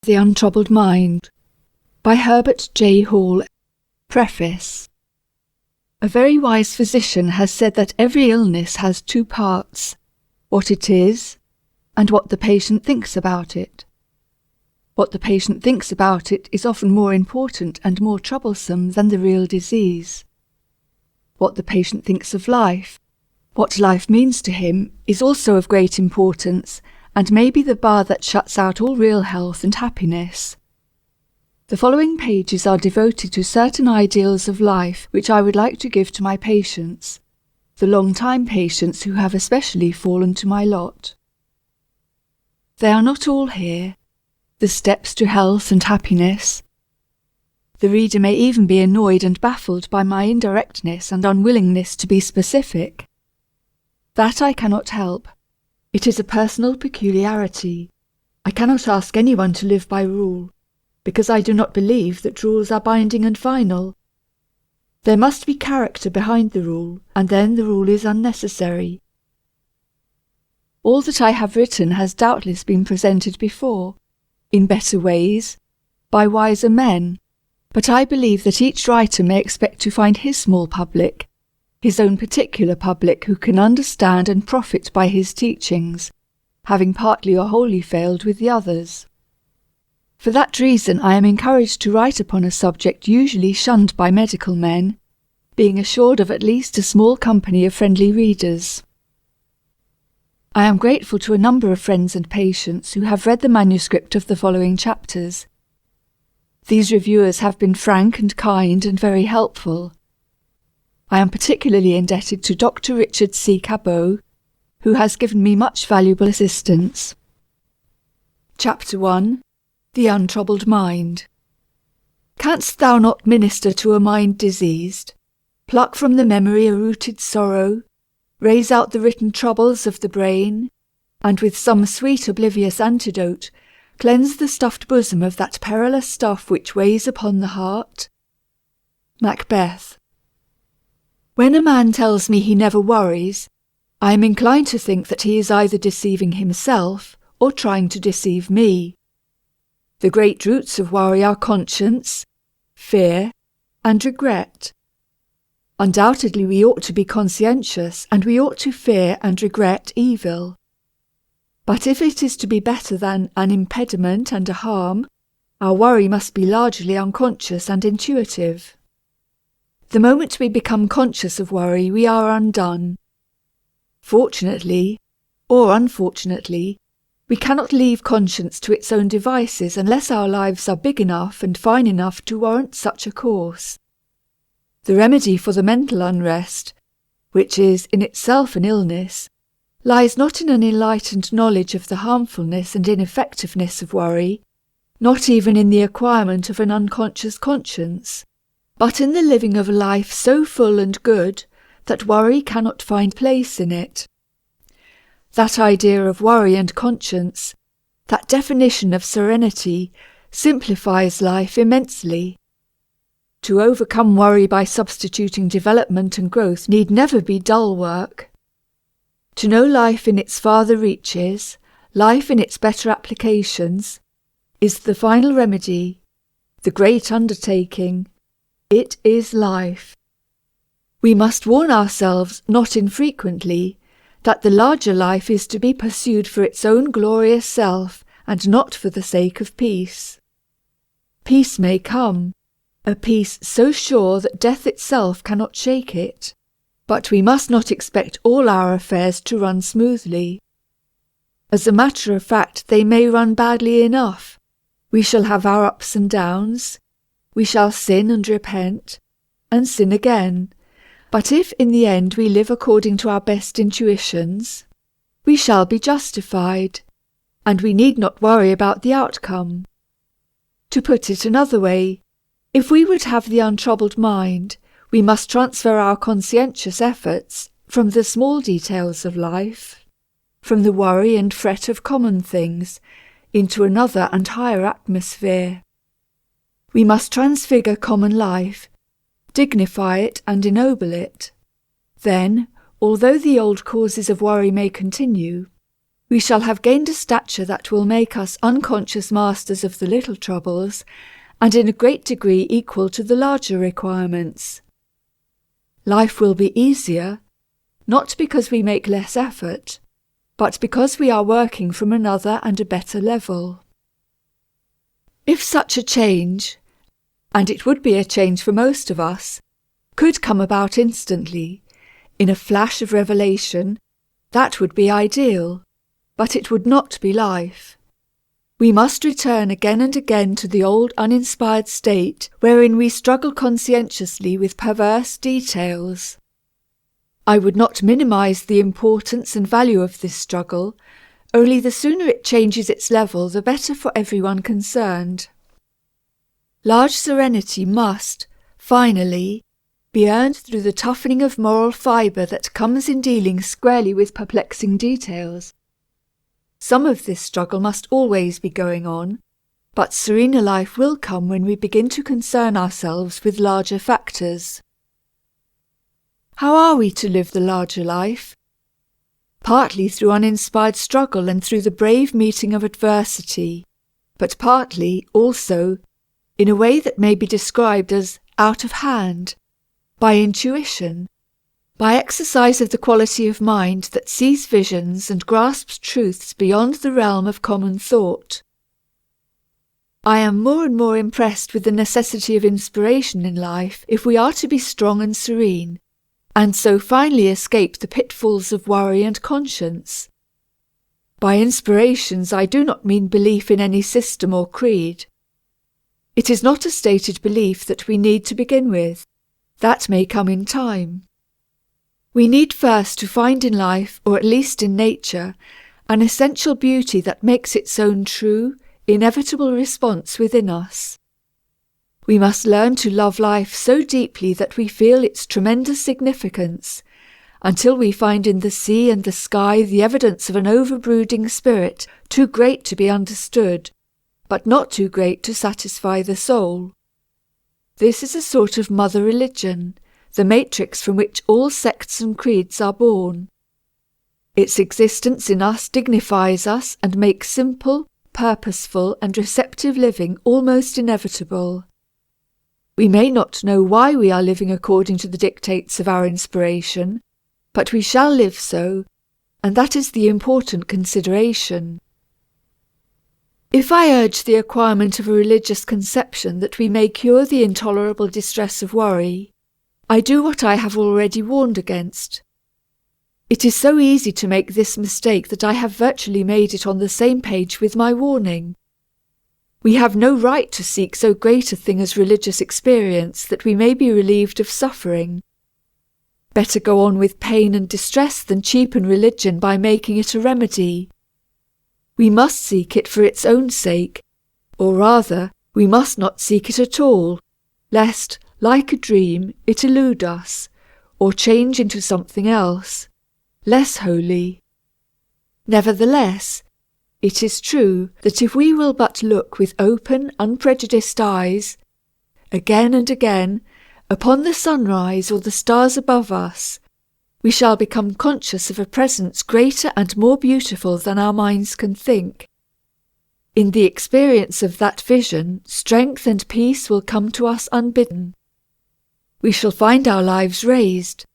The Untroubled Mind by Herbert J. Hall. Preface. A very wise physician has said that every illness has two parts: what it is, and what the patient thinks about it. What the patient thinks about it is often more important and more troublesome than the real disease. What the patient thinks of life, what life means to him, is also of great importance, and may be the bar that shuts out all real health and happiness. The following pages are devoted to certain ideals of life which I would like to give to my patients, the long-time patients who have especially fallen to my lot. They are not all here. The steps to health and happiness. The reader may even be annoyed and baffled by my indirectness and unwillingness to be specific. That I cannot help. It is a personal peculiarity. I cannot ask anyone to live by rule, because I do not believe that rules are binding and final. There must be character behind the rule, and then the rule is unnecessary. All that I have written has doubtless been presented before, in better ways, by wiser men, but I believe that each writer may expect to find his small public, his own particular public, who can understand and profit by his teachings, having partly or wholly failed with the others. For that reason I am encouraged to write upon a subject usually shunned by medical men, being assured of at least a small company of friendly readers. I am grateful to a number of friends and patients who have read the manuscript of the following chapters. These reviewers have been frank and kind and very helpful. I am particularly indebted to Dr. Richard C. Cabot, who has given me much valuable assistance. Chapter 1. The Untroubled Mind. Canst thou not minister to a mind diseased, pluck from the memory a rooted sorrow, raise out the written troubles of the brain, and with some sweet oblivious antidote cleanse the stuffed bosom of that perilous stuff which weighs upon the heart? Macbeth. When a man tells me he never worries, I am inclined to think that he is either deceiving himself or trying to deceive me. The great roots of worry are conscience, fear, and regret. Undoubtedly we ought to be conscientious, and we ought to fear and regret evil. But if it is to be better than an impediment and a harm, our worry must be largely unconscious and intuitive. The moment we become conscious of worry, we are undone. Fortunately, or unfortunately, we cannot leave conscience to its own devices unless our lives are big enough and fine enough to warrant such a course. The remedy for the mental unrest, which is in itself an illness, lies not in an enlightened knowledge of the harmfulness and ineffectiveness of worry, not even in the acquirement of an unconscious conscience, but in the living of a life so full and good that worry cannot find place in it. That idea of worry and conscience, that definition of serenity, simplifies life immensely. To overcome worry by substituting development and growth need never be dull work. To know life in its farther reaches, life in its better applications, is the final remedy, the great undertaking. It is life. We must warn ourselves not infrequently that the larger life is to be pursued for its own glorious self and not for the sake of peace. Peace may come, a peace so sure that death itself cannot shake it, but we must not expect all our affairs to run smoothly. As a matter of fact, they may run badly enough. We shall have our ups and downs. We shall sin and repent, and sin again. But if in the end we live according to our best intuitions, we shall be justified, and we need not worry about the outcome. To put it another way, if we would have the untroubled mind, we must transfer our conscientious efforts from the small details of life, from the worry and fret of common things, into another and higher atmosphere. We must transfigure common life, dignify it and ennoble it. Then, although the old causes of worry may continue, we shall have gained a stature that will make us unconscious masters of the little troubles, and in a great degree equal to the larger requirements. Life will be easier, not because we make less effort, but because we are working from another and a better level. If such a change, and it would be a change for most of us, could come about instantly, in a flash of revelation, that would be ideal, but it would not be life. We must return again and again to the old uninspired state wherein we struggle conscientiously with perverse details. I would not minimize the importance and value of this struggle, only the sooner it changes its level, the better for everyone concerned. Large serenity must, finally, be earned through the toughening of moral fibre that comes in dealing squarely with perplexing details. Some of this struggle must always be going on, but serener life will come when we begin to concern ourselves with larger factors. How are we to live the larger life? Partly through uninspired struggle and through the brave meeting of adversity, but partly, also, in a way that may be described as out of hand, by intuition, by exercise of the quality of mind that sees visions and grasps truths beyond the realm of common thought. I am more and more impressed with the necessity of inspiration in life if we are to be strong and serene, and so finally escape the pitfalls of worry and conscience. By inspirations I do not mean belief in any system or creed. It is not a stated belief that we need to begin with. That may come in time. We need first to find in life, or at least in nature, an essential beauty that makes its own true, inevitable response within us. We must learn to love life so deeply that we feel its tremendous significance, until we find in the sea and the sky the evidence of an overbrooding spirit too great to be understood, but not too great to satisfy the soul. This is a sort of mother religion, the matrix from which all sects and creeds are born. Its existence in us dignifies us and makes simple, purposeful, and receptive living almost inevitable. We may not know why we are living according to the dictates of our inspiration, but we shall live so, and that is the important consideration. If I urge the acquirement of a religious conception that we may cure the intolerable distress of worry, I do what I have already warned against. It is so easy to make this mistake that I have virtually made it on the same page with my warning. We have no right to seek so great a thing as religious experience that we may be relieved of suffering. Better go on with pain and distress than cheapen religion by making it a remedy. We must seek it for its own sake, or rather, we must not seek it at all, lest, like a dream, it elude us, or change into something else, less holy. Nevertheless, it is true that if we will but look with open, unprejudiced eyes, again and again, upon the sunrise or the stars above us, we shall become conscious of a presence greater and more beautiful than our minds can think. In the experience of that vision, strength and peace will come to us unbidden. We shall find our lives raised,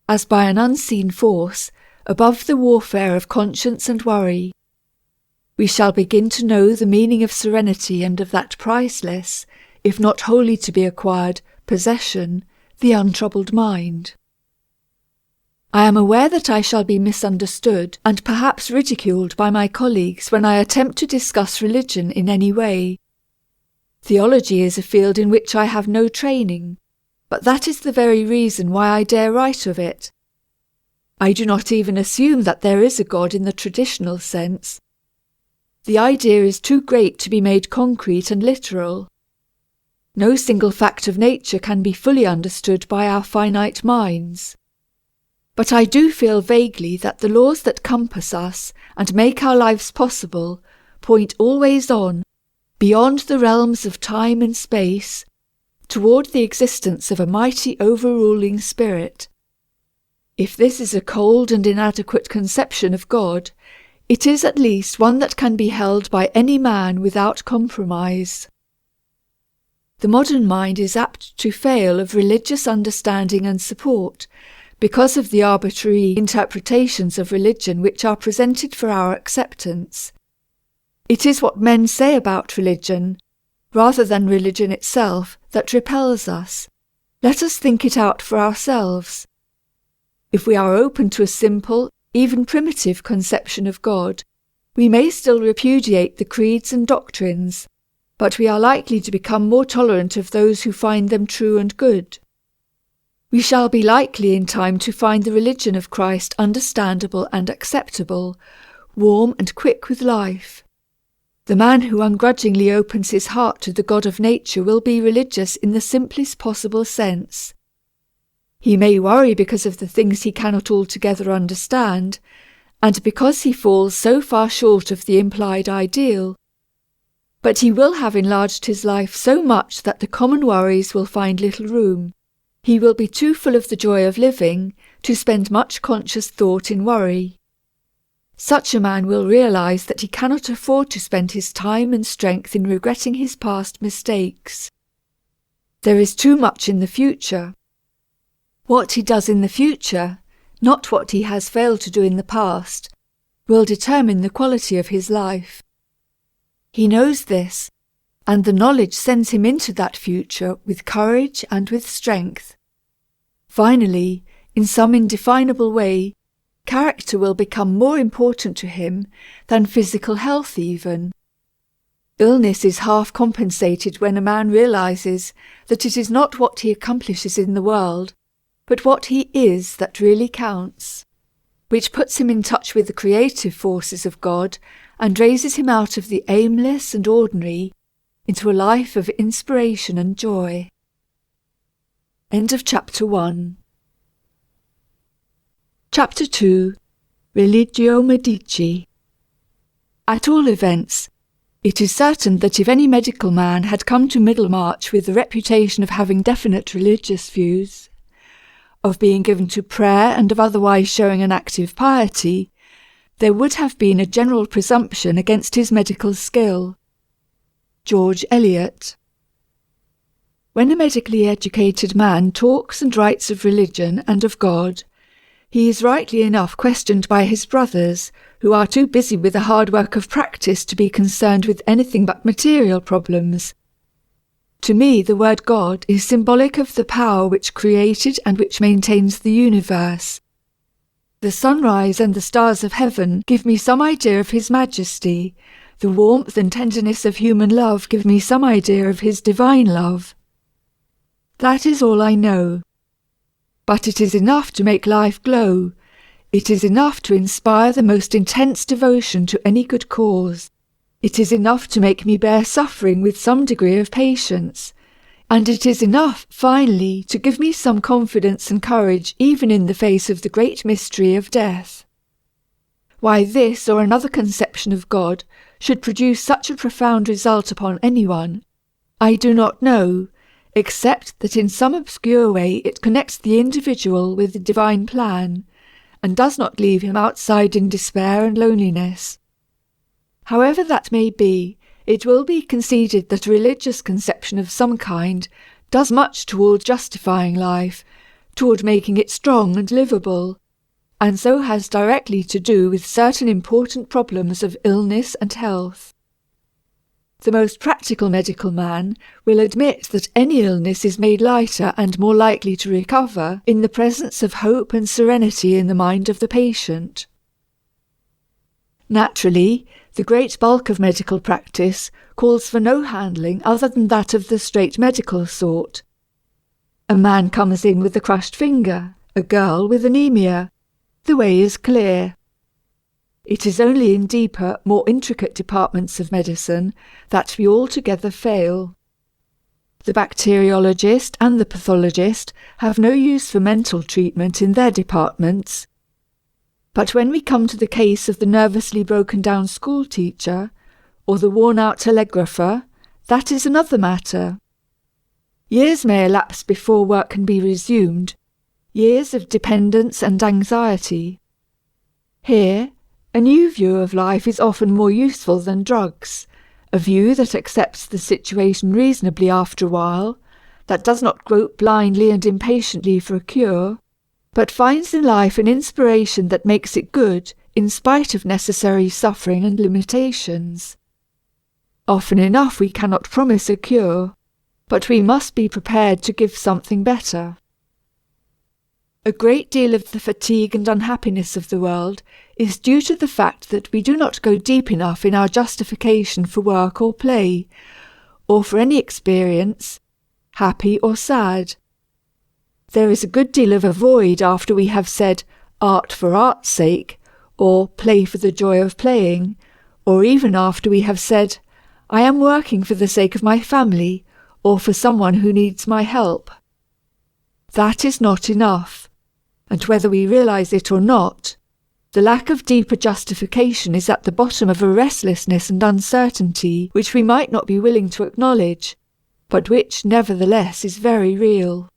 as by an unseen force, above the warfare of conscience and worry. We shall begin to know the meaning of serenity and of that priceless, if not wholly to be acquired, possession, the untroubled mind. I am aware that I shall be misunderstood and perhaps ridiculed by my colleagues when I attempt to discuss religion in any way. Theology is a field in which I have no training, but that is the very reason why I dare write of it. I do not even assume that there is a God in the traditional sense. The idea is too great to be made concrete and literal. No single fact of nature can be fully understood by our finite minds. But I do feel vaguely that the laws that compass us and make our lives possible point always on, beyond the realms of time and space, toward the existence of a mighty overruling spirit. If this is a cold and inadequate conception of God, It is at least one that can be held by any man without compromise. The modern mind is apt to fail of religious understanding and support because of the arbitrary interpretations of religion which are presented for our acceptance. It is what men say about religion, rather than religion itself, that repels us. Let us think it out for ourselves. If we are open to a simple, even primitive conception of God, we may still repudiate the creeds and doctrines, but we are likely to become more tolerant of those who find them true and good. We shall be likely in time to find the religion of Christ understandable and acceptable, warm and quick with life. The man who ungrudgingly opens his heart to the God of nature will be religious in the simplest possible sense. He may worry because of the things he cannot altogether understand, and because he falls so far short of the implied ideal. But he will have enlarged his life so much that the common worries will find little room. He will be too full of the joy of living to spend much conscious thought in worry. Such a man will realize that he cannot afford to spend his time and strength in regretting his past mistakes. There is too much in the future. What he does in the future, not what he has failed to do in the past, will determine the quality of his life. He knows this, and the knowledge sends him into that future with courage and with strength. Finally, in some indefinable way, character will become more important to him than physical health even. Illness is half compensated when a man realizes that it is not what he accomplishes in the world, but what he is that really counts, which puts him in touch with the creative forces of God and raises him out of the aimless and ordinary into a life of inspiration and joy. End of Chapter 1. Chapter 2. Religio Medici. At all events, it is certain that if any medical man had come to Middlemarch with the reputation of having definite religious views, of being given to prayer and of otherwise showing an active piety, there would have been a general presumption against his medical skill. George Eliot. When a medically educated man talks and writes of religion and of God, he is rightly enough questioned by his brothers, who are too busy with the hard work of practice to be concerned with anything but material problems. To me, the word God is symbolic of the power which created and which maintains the universe. The sunrise and the stars of heaven give me some idea of His majesty. The warmth and tenderness of human love give me some idea of His divine love. That is all I know. But it is enough to make life glow. It is enough to inspire the most intense devotion to any good cause. It is enough to make me bear suffering with some degree of patience. And it is enough, finally, to give me some confidence and courage even in the face of the great mystery of death. Why this or another conception of God should produce such a profound result upon anyone, I do not know, except that in some obscure way it connects the individual with the divine plan, and does not leave him outside in despair and loneliness. However that may be, it will be conceded that a religious conception of some kind does much toward justifying life, toward making it strong and livable, and so has directly to do with certain important problems of illness and health. The most practical medical man will admit that any illness is made lighter and more likely to recover in the presence of hope and serenity in the mind of the patient. Naturally, the great bulk of medical practice calls for no handling other than that of the straight medical sort. A man comes in with a crushed finger, a girl with anemia. The way is clear. It is only in deeper, more intricate departments of medicine that we altogether fail. The bacteriologist and the pathologist have no use for mental treatment in their departments. But when we come to the case of the nervously broken-down schoolteacher, or the worn-out telegrapher, that is another matter. Years may elapse before work can be resumed, years of dependence and anxiety. Here, A new view of life is often more useful than drugs, a view that accepts the situation reasonably after a while, that does not grope blindly and impatiently for a cure, but finds in life an inspiration that makes it good in spite of necessary suffering and limitations. Often enough we cannot promise a cure, but we must be prepared to give something better. A great deal of the fatigue and unhappiness of the world is due to the fact that we do not go deep enough in our justification for work or play, or for any experience, happy or sad. There is a good deal of a void after we have said art for art's sake, or play for the joy of playing, or even after we have said, I am working for the sake of my family, or for someone who needs my help. That is not enough, and whether we realize it or not, the lack of deeper justification is at the bottom of a restlessness and uncertainty which we might not be willing to acknowledge, but which nevertheless is very real.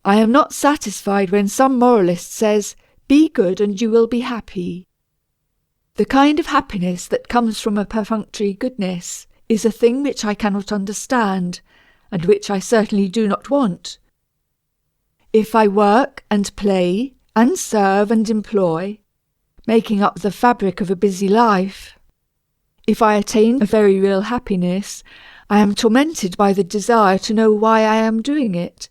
I am not satisfied when some moralist says, be good and you will be happy. The kind of happiness that comes from a perfunctory goodness is a thing which I cannot understand, and which I certainly do not want. If I work and play and serve and employ, making up the fabric of a busy life, if I attain a very real happiness, I am tormented by the desire to know why I am doing it,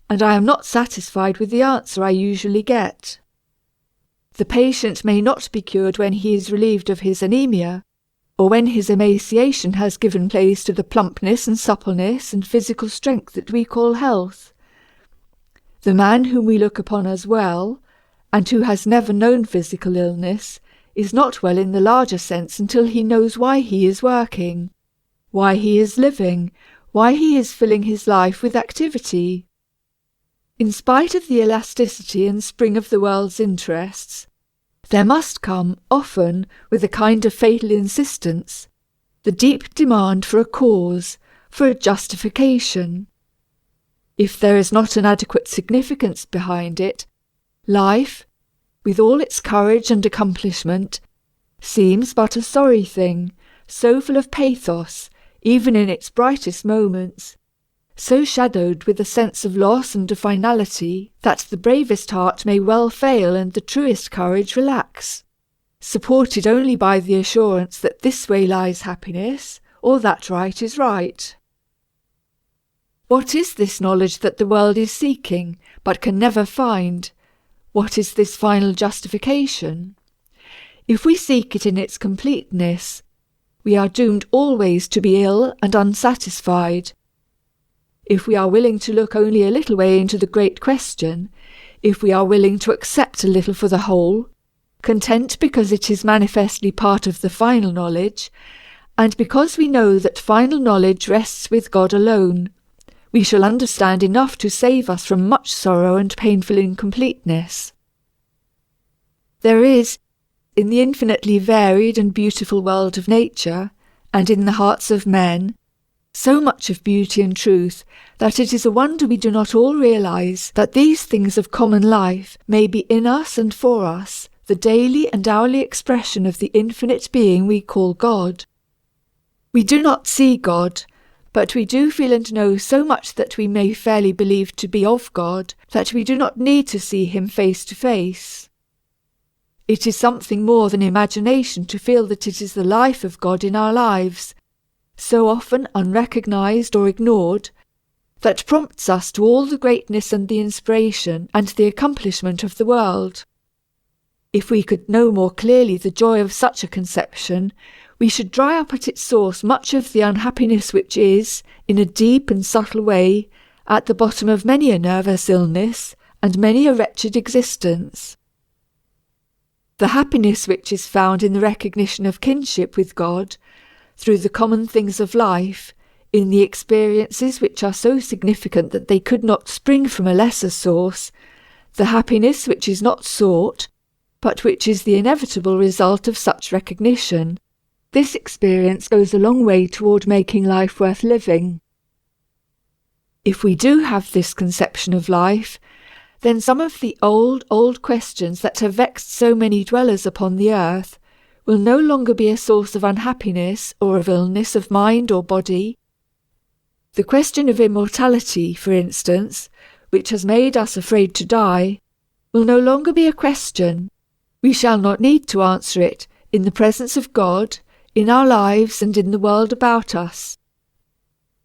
and I am not satisfied with the answer I usually get. The patient may not be cured when he is relieved of his anemia, or when his emaciation has given place to the plumpness and suppleness and physical strength that we call health. The man whom we look upon as well, and who has never known physical illness, is not well in the larger sense until he knows why he is working, why he is living, why he is filling his life with activity. In spite of the elasticity and spring of the world's interests, there must come, often, with a kind of fatal insistence, the deep demand for a cause, for a justification. If there is not an adequate significance behind it, life, with all its courage and accomplishment, seems but a sorry thing, so full of pathos, even in its brightest moments, so shadowed with a sense of loss and of finality that the bravest heart may well fail and the truest courage relax, supported only by the assurance that this way lies happiness, or that right is right. What is this knowledge that the world is seeking, but can never find? What is this final justification? If we seek it in its completeness, we are doomed always to be ill and unsatisfied. If we are willing to look only a little way into the great question, if we are willing to accept a little for the whole, content because it is manifestly part of the final knowledge, and because we know that final knowledge rests with God alone, we shall understand enough to save us from much sorrow and painful incompleteness. There is, in the infinitely varied and beautiful world of nature, and in the hearts of men, so much of beauty and truth that it is a wonder we do not all realize that these things of common life may be in us and for us, the daily and hourly expression of the infinite being we call God. We do not see God, but we do feel and know so much that we may fairly believe to be of God that we do not need to see him face to face. It is something more than imagination to feel that it is the life of God in our lives, so often unrecognized or ignored, that prompts us to all the greatness and the inspiration and the accomplishment of the world. If we could know more clearly the joy of such a conception, we should dry up at its source much of the unhappiness which is, in a deep and subtle way, at the bottom of many a nervous illness and many a wretched existence. The happiness which is found in the recognition of kinship with God, through the common things of life, in the experiences which are so significant that they could not spring from a lesser source, the happiness which is not sought, but which is the inevitable result of such recognition, this experience goes a long way toward making life worth living. If we do have this conception of life, then some of the old questions that have vexed so many dwellers upon the earth will no longer be a source of unhappiness or of illness of mind or body. The question of immortality, for instance, which has made us afraid to die, will no longer be a question. We shall not need to answer it in the presence of God, in our lives and in the world about us.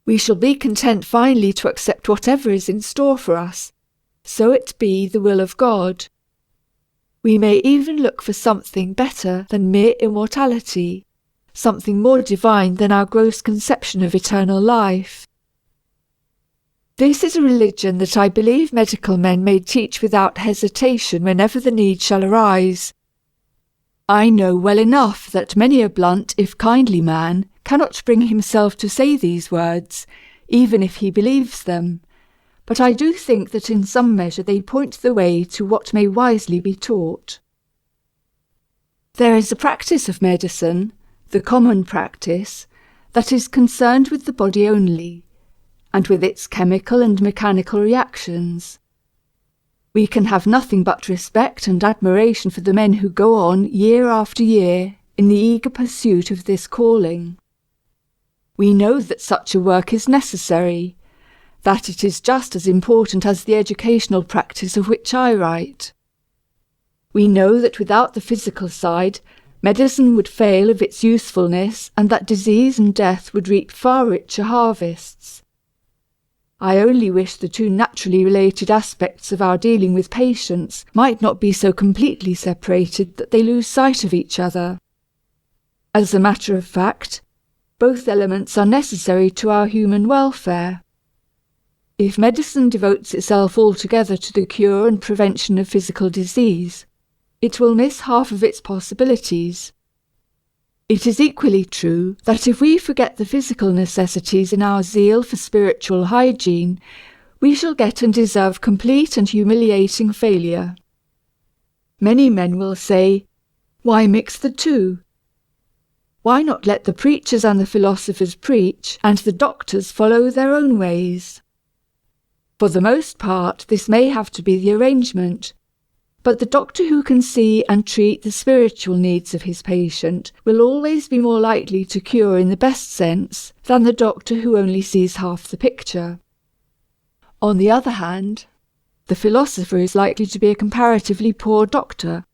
We shall be content finally to accept whatever is in store for us, so it be the will of God. We may even look for something better than mere immortality, something more divine than our gross conception of eternal life. This is a religion that I believe medical men may teach without hesitation whenever the need shall arise. I know well enough that many a blunt, if kindly man cannot bring himself to say these words, even if he believes them, but I do think that in some measure they point the way to what may wisely be taught. There is a practice of medicine, the common practice, that is concerned with the body only, and with its chemical and mechanical reactions. We can have nothing but respect and admiration for the men who go on year after year in the eager pursuit of this calling. We know that such a work is necessary, that it is just as important as the educational practice of which I write. We know that without the physical side, medicine would fail of its usefulness and that disease and death would reap far richer harvests. I only wish the two naturally related aspects of our dealing with patients might not be so completely separated that they lose sight of each other. As a matter of fact, both elements are necessary to our human welfare. If medicine devotes itself altogether to the cure and prevention of physical disease, it will miss half of its possibilities. It is equally true that if we forget the physical necessities in our zeal for spiritual hygiene, we shall get and deserve complete and humiliating failure. Many men will say, "Why mix the two? Why not let the preachers and the philosophers preach, and the doctors follow their own ways?" For the most part, this may have to be the arrangement. But the doctor who can see and treat the spiritual needs of his patient will always be more likely to cure in the best sense than the doctor who only sees half the picture. On the other hand, the philosopher is likely to be a comparatively poor doctor,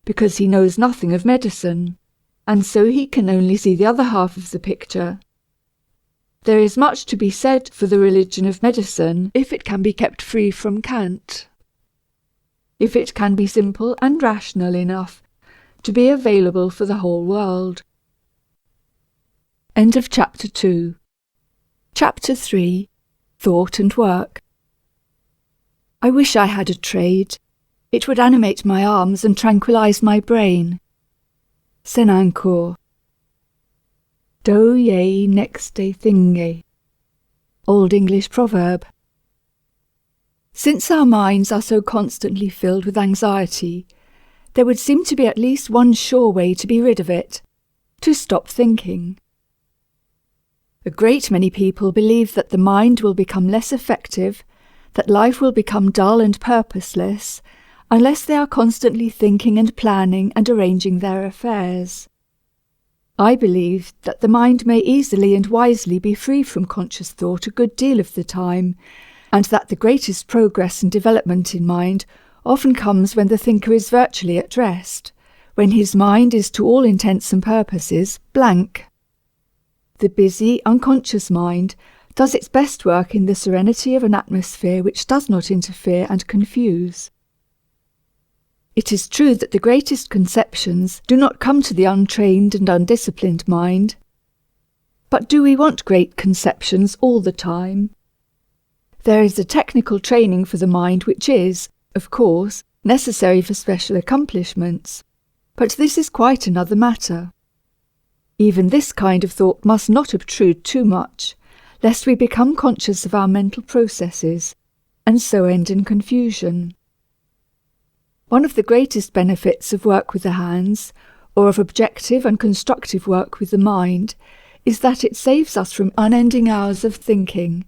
because he knows nothing of medicine, and so he can only see the other half of the picture. There is much to be said for the religion of medicine if it can be kept free from cant. If it can be simple and rational enough to be available for the whole world. End of Chapter 2. Chapter 3. Thought and Work. I wish I had a trade. It would animate my arms and tranquilize my brain. Senancourt. Do ye next day thingy. Old English proverb. Since our minds are so constantly filled with anxiety, there would seem to be at least one sure way to be rid of it: to stop thinking. A great many people believe that the mind will become less effective, that life will become dull and purposeless, unless they are constantly thinking and planning and arranging their affairs. I believe that the mind may easily and wisely be free from conscious thought a good deal of the time, and that the greatest progress and development in mind often comes when the thinker is virtually at rest, when his mind is to all intents and purposes blank. The busy, unconscious mind does its best work in the serenity of an atmosphere which does not interfere and confuse. It is true that the greatest conceptions do not come to the untrained and undisciplined mind. But do we want great conceptions all the time? There is a technical training for the mind which is, of course, necessary for special accomplishments, but this is quite another matter. Even this kind of thought must not obtrude too much, lest we become conscious of our mental processes, and so end in confusion. One of the greatest benefits of work with the hands, or of objective and constructive work with the mind, is that it saves us from unending hours of thinking.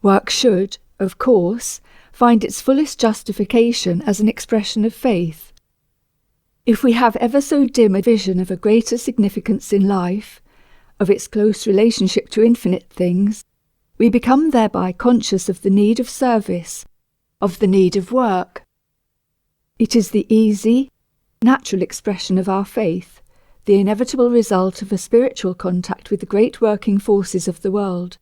Work should, of course, find its fullest justification as an expression of faith. If we have ever so dim a vision of a greater significance in life, of its close relationship to infinite things, we become thereby conscious of the need of service, of the need of work. It is the easy, natural expression of our faith, the inevitable result of a spiritual contact with the great working forces of the world.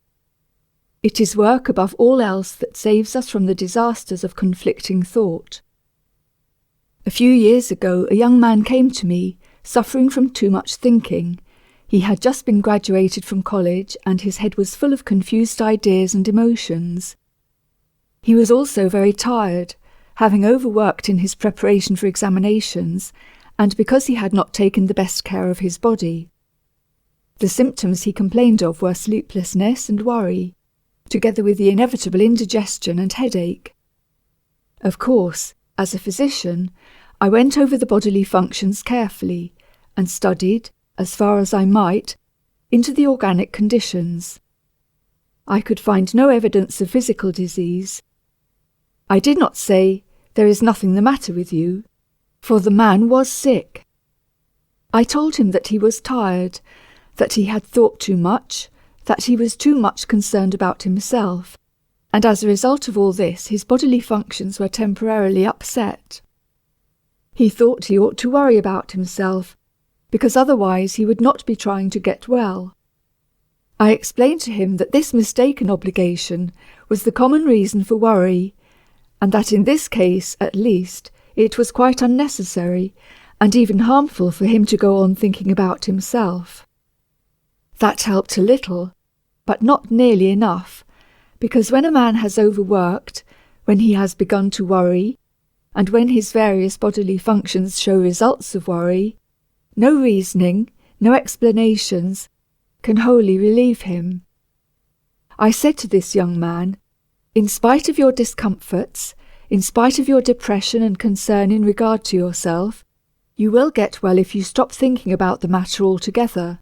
It is work above all else that saves us from the disasters of conflicting thought. A few years ago, a young man came to me, suffering from too much thinking. He had just been graduated from college, and his head was full of confused ideas and emotions. He was also very tired, having overworked in his preparation for examinations, and because he had not taken the best care of his body. The symptoms he complained of were sleeplessness and worry, together with the inevitable indigestion and headache. Of course, as a physician, I went over the bodily functions carefully, and studied, as far as I might, into the organic conditions. I could find no evidence of physical disease. I did not say, "There is nothing the matter with you," for the man was sick. I told him that he was tired, that he had thought too much, that he was too much concerned about himself, and as a result of all this his bodily functions were temporarily upset. He thought he ought to worry about himself, because otherwise he would not be trying to get well. I explained to him that this mistaken obligation was the common reason for worry, and that in this case, at least, it was quite unnecessary, and even harmful for him to go on thinking about himself. That helped a little, but not nearly enough, because when a man has overworked, when he has begun to worry, and when his various bodily functions show results of worry, no reasoning, no explanations, can wholly relieve him. I said to this young man, "In spite of your discomforts, in spite of your depression and concern in regard to yourself, you will get well if you stop thinking about the matter altogether.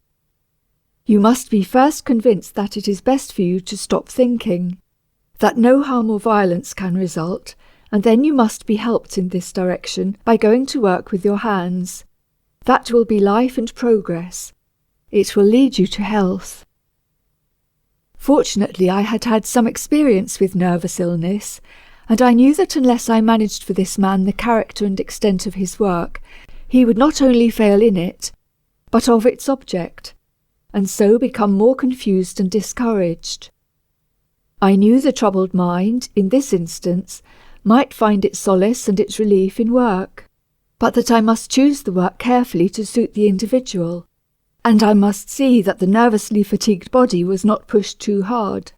You must be first convinced that it is best for you to stop thinking, that no harm or violence can result, and then you must be helped in this direction by going to work with your hands. That will be life and progress. It will lead you to health." Fortunately, I had had some experience with nervous illness, and I knew that unless I managed for this man the character and extent of his work, he would not only fail in it, but of its object, and so become more confused and discouraged. I knew the troubled mind, in this instance, might find its solace and its relief in work, but that I must choose the work carefully to suit the individual, and I must see that the nervously fatigued body was not pushed too hard.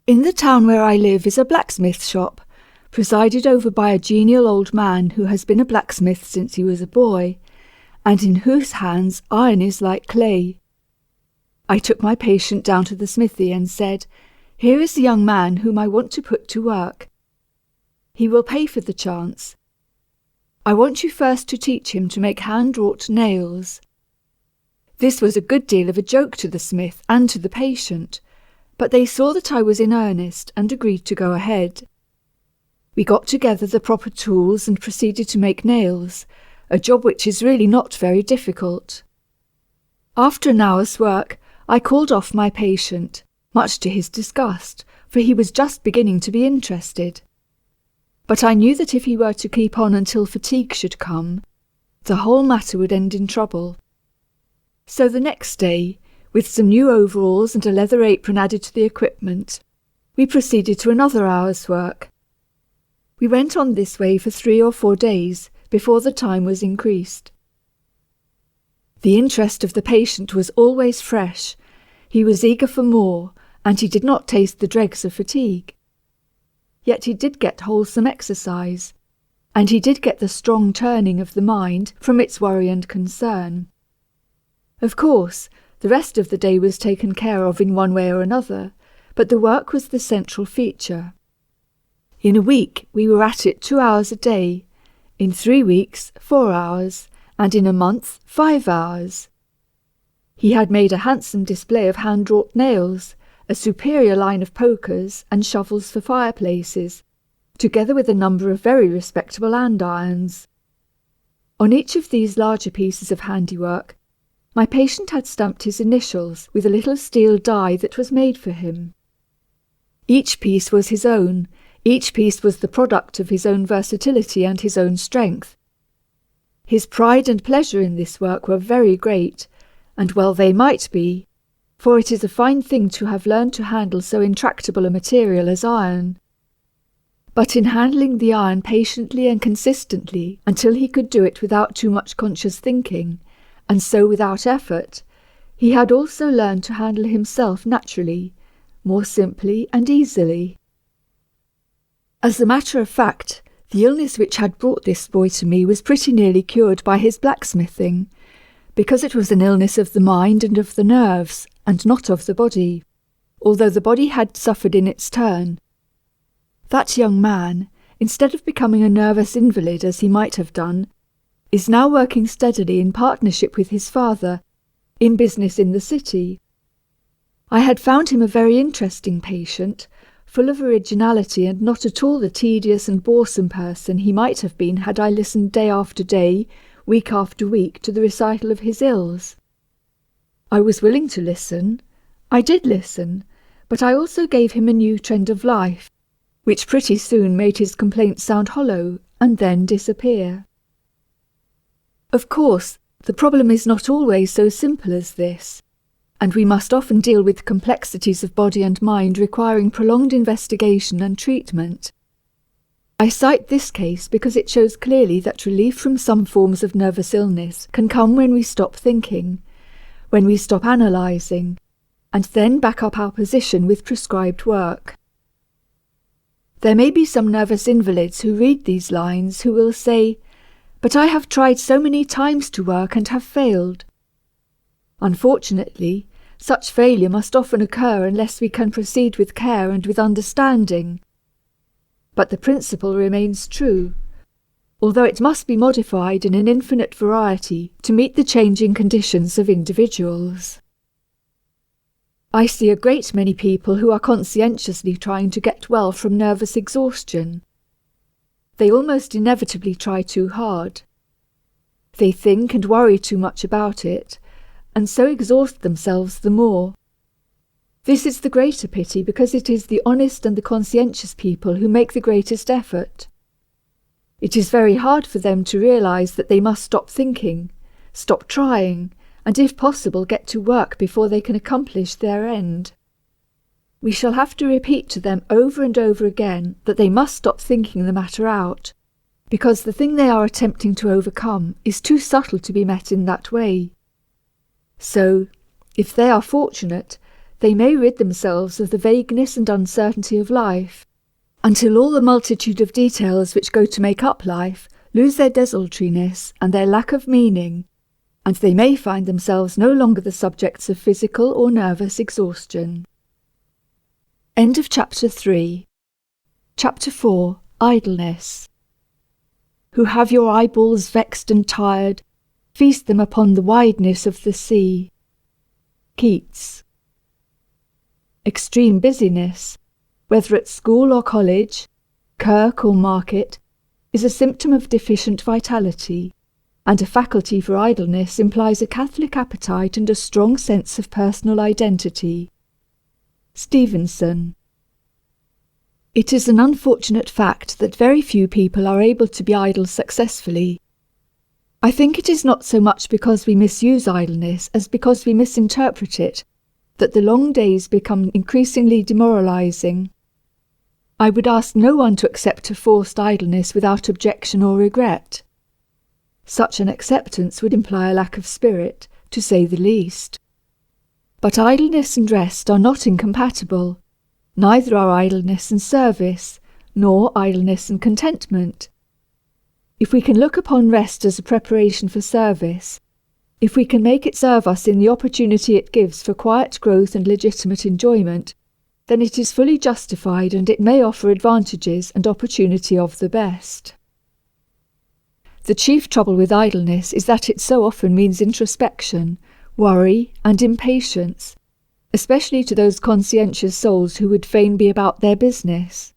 In the town where I live is a blacksmith shop, presided over by a genial old man who has been a blacksmith since he was a boy, and in whose hands iron is like clay. I took my patient down to the smithy and said, "Here is the young man whom I want to put to work. He will pay for the chance. I want you first to teach him to make hand-wrought nails." This was a good deal of a joke to the smith and to the patient, but they saw that I was in earnest and agreed to go ahead. We got together the proper tools and proceeded to make nails, a job which is really not very difficult. After an hour's work, I called off my patient, much to his disgust, for he was just beginning to be interested. But I knew that if he were to keep on until fatigue should come, the whole matter would end in trouble. So the next day, with some new overalls and a leather apron added to the equipment, we proceeded to another hour's work. We went on this way for 3 or 4 days before the time was increased. The interest of the patient was always fresh. He was eager for more, and he did not taste the dregs of fatigue. Yet he did get wholesome exercise, and he did get the strong turning of the mind from its worry and concern. Of course, the rest of the day was taken care of in one way or another, but the work was the central feature. In a week we were at it 2 hours a day, in 3 weeks 4 hours, and in a month 5 hours. He had made a handsome display of hand-wrought nails, a superior line of pokers and shovels for fireplaces, together with a number of very respectable andirons. On each of these larger pieces of handiwork, my patient had stamped his initials with a little steel die that was made for him. Each piece was his own, each piece was the product of his own versatility and his own strength. His pride and pleasure in this work were very great, and well they might be, for it is a fine thing to have learned to handle so intractable a material as iron. But in handling the iron patiently and consistently until he could do it without too much conscious thinking, and so without effort, he had also learned to handle himself naturally, more simply and easily. As a matter of fact, the illness which had brought this boy to me was pretty nearly cured by his blacksmithing, because it was an illness of the mind and of the nerves, and not of the body, although the body had suffered in its turn. That young man, instead of becoming a nervous invalid as he might have done, is now working steadily in partnership with his father, in business in the city. I had found him a very interesting patient, full of originality and not at all the tedious and boresome person he might have been had I listened day after day, week after week, to the recital of his ills. I was willing to listen, I did listen, but I also gave him a new trend of life, which pretty soon made his complaints sound hollow and then disappear. Of course, the problem is not always so simple as this, and we must often deal with complexities of body and mind requiring prolonged investigation and treatment. I cite this case because it shows clearly that relief from some forms of nervous illness can come when we stop thinking, when we stop analysing, and then back up our position with prescribed work. There may be some nervous invalids who read these lines who will say, "But I have tried so many times to work and have failed." Unfortunately, such failure must often occur unless we can proceed with care and with understanding. But the principle remains true, although it must be modified in an infinite variety to meet the changing conditions of individuals. I see a great many people who are conscientiously trying to get well from nervous exhaustion. They almost inevitably try too hard. They think and worry too much about it, and so exhaust themselves the more. This is the greater pity because it is the honest and the conscientious people who make the greatest effort. It is very hard for them to realize that they must stop thinking, stop trying, and if possible get to work before they can accomplish their end. We shall have to repeat to them over and over again that they must stop thinking the matter out, because the thing they are attempting to overcome is too subtle to be met in that way. So, if they are fortunate, they may rid themselves of the vagueness and uncertainty of life, until all the multitude of details which go to make up life lose their desultoriness and their lack of meaning, and they may find themselves no longer the subjects of physical or nervous exhaustion. End of Chapter 3. Chapter 4. Idleness. Who have your eyeballs vexed and tired, feast them upon the wideness of the sea. Keats. Extreme busyness, whether at school or college, kirk or market, is a symptom of deficient vitality, and a faculty for idleness implies a catholic appetite and a strong sense of personal identity. Stevenson. It is an unfortunate fact that very few people are able to be idle successfully. I think it is not so much because we misuse idleness as because we misinterpret it, that the long days become increasingly demoralizing. I would ask no one to accept a forced idleness without objection or regret. Such an acceptance would imply a lack of spirit, to say the least. But idleness and rest are not incompatible, neither are idleness and service, nor idleness and contentment. If we can look upon rest as a preparation for service, if we can make it serve us in the opportunity it gives for quiet growth and legitimate enjoyment, then it is fully justified and it may offer advantages and opportunity of the best. The chief trouble with idleness is that it so often means introspection, worry, and impatience, especially to those conscientious souls who would fain be about their business.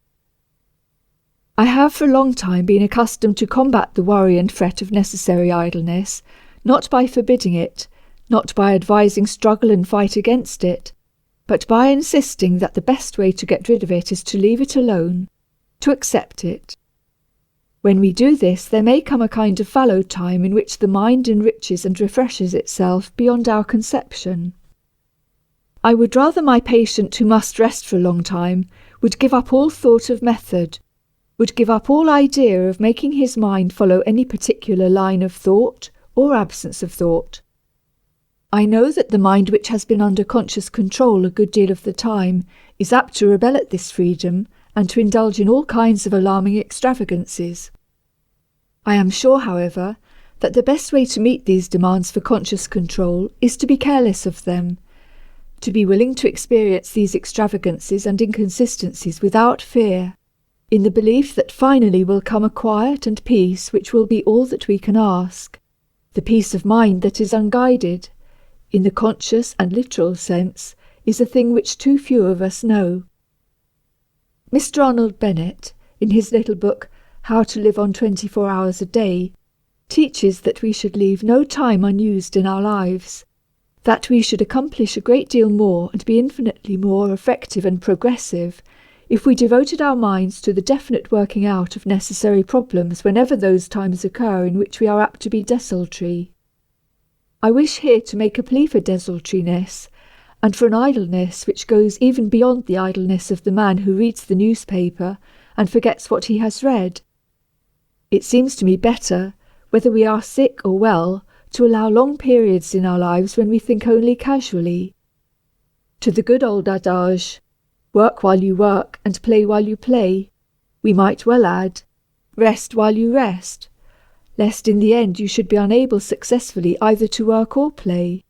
I have for a long time been accustomed to combat the worry and fret of necessary idleness, not by forbidding it, not by advising struggle and fight against it, but by insisting that the best way to get rid of it is to leave it alone, to accept it. When we do this, there may come a kind of fallow time in which the mind enriches and refreshes itself beyond our conception. I would rather my patient who must rest for a long time would give up all thought of method, would give up all idea of making his mind follow any particular line of thought or absence of thought. I know that the mind which has been under conscious control a good deal of the time is apt to rebel at this freedom and to indulge in all kinds of alarming extravagances. I am sure, however, that the best way to meet these demands for conscious control is to be careless of them, to be willing to experience these extravagances and inconsistencies without fear, in the belief that finally will come a quiet and peace which will be all that we can ask, the peace of mind that is unguided, in the conscious and literal sense, is a thing which too few of us know. Mr. Arnold Bennett, in his little book, How to Live on 24 Hours a Day, teaches that we should leave no time unused in our lives, that we should accomplish a great deal more and be infinitely more effective and progressive if we devoted our minds to the definite working out of necessary problems whenever those times occur in which we are apt to be desultory. I wish here to make a plea for desultoriness, and for an idleness which goes even beyond the idleness of the man who reads the newspaper and forgets what he has read. It seems to me better, whether we are sick or well, to allow long periods in our lives when we think only casually. To the good old adage, work while you work and play while you play, we might well add, rest while you rest, lest in the end you should be unable successfully either to work or play.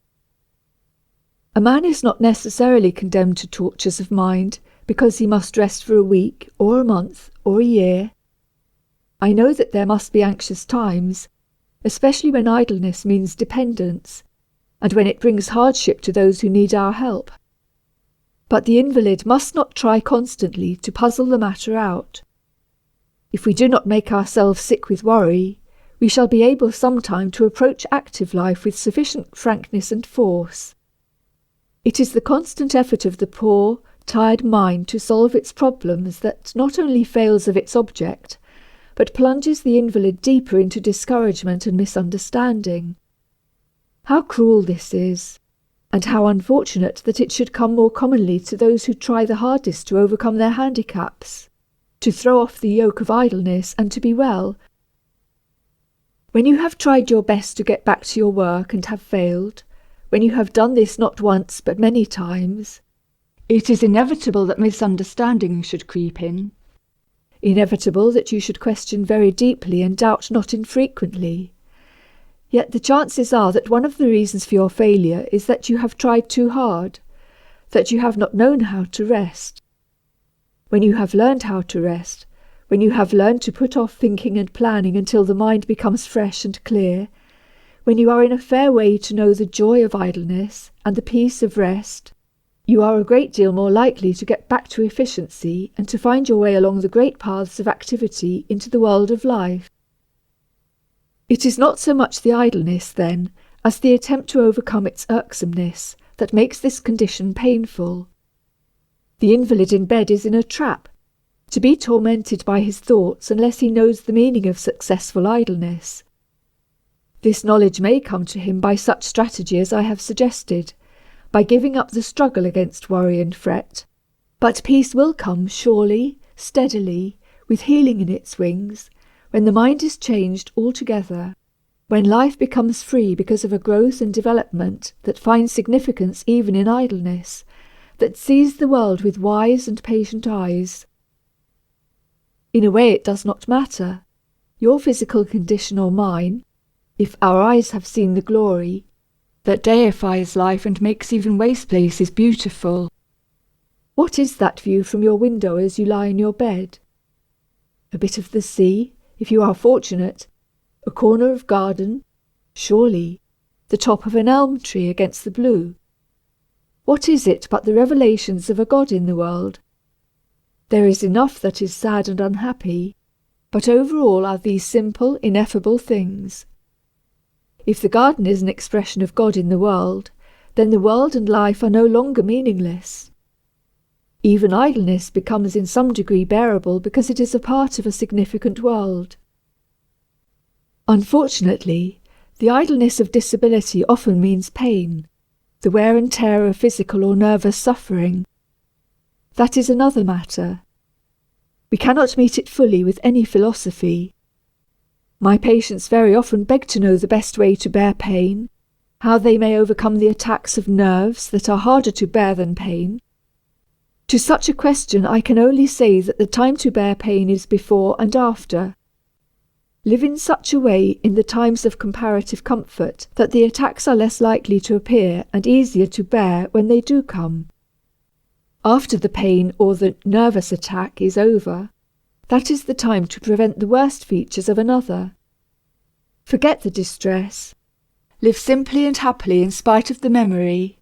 A man is not necessarily condemned to tortures of mind because he must rest for a week or a month or a year. I know that there must be anxious times, especially when idleness means dependence, and when it brings hardship to those who need our help. But the invalid must not try constantly to puzzle the matter out. If we do not make ourselves sick with worry, we shall be able sometime to approach active life with sufficient frankness and force. It is the constant effort of the poor, tired mind to solve its problems that not only fails of its object, but plunges the invalid deeper into discouragement and misunderstanding. How cruel this is, and how unfortunate that it should come more commonly to those who try the hardest to overcome their handicaps, to throw off the yoke of idleness and to be well. When you have tried your best to get back to your work and have failed, when you have done this not once but many times, it is inevitable that misunderstanding should creep in, inevitable that you should question very deeply and doubt not infrequently. Yet the chances are that one of the reasons for your failure is that you have tried too hard, that you have not known how to rest. When you have learned how to rest, when you have learned to put off thinking and planning until the mind becomes fresh and clear, when you are in a fair way to know the joy of idleness and the peace of rest, you are a great deal more likely to get back to efficiency and to find your way along the great paths of activity into the world of life. It is not so much the idleness, then, as the attempt to overcome its irksomeness that makes this condition painful. The invalid in bed is in a trap, to be tormented by his thoughts unless he knows the meaning of successful idleness. This knowledge may come to him by such strategy as I have suggested, by giving up the struggle against worry and fret. But peace will come surely, steadily, with healing in its wings, when the mind is changed altogether, when life becomes free because of a growth and development that finds significance even in idleness, that sees the world with wise and patient eyes. In a way it does not matter, your physical condition or mine, if our eyes have seen the glory that deifies life and makes even waste places beautiful. What is that view from your window as you lie in your bed? A bit of the sea, if you are fortunate, a corner of garden, surely, the top of an elm tree against the blue. What is it but the revelations of a God in the world? There is enough that is sad and unhappy, but overall are these simple, ineffable things. If the garden is an expression of God in the world, then the world and life are no longer meaningless. Even idleness becomes in some degree bearable because it is a part of a significant world. Unfortunately, the idleness of disability often means pain, the wear and tear of physical or nervous suffering. That is another matter. We cannot meet it fully with any philosophy. My patients very often beg to know the best way to bear pain, how they may overcome the attacks of nerves that are harder to bear than pain. To such a question I can only say that the time to bear pain is before and after. Live in such a way in the times of comparative comfort that the attacks are less likely to appear and easier to bear when they do come. After the pain or the nervous attack is over, that is the time to prevent the worst features of another. Forget the distress. Live simply and happily in spite of the memory,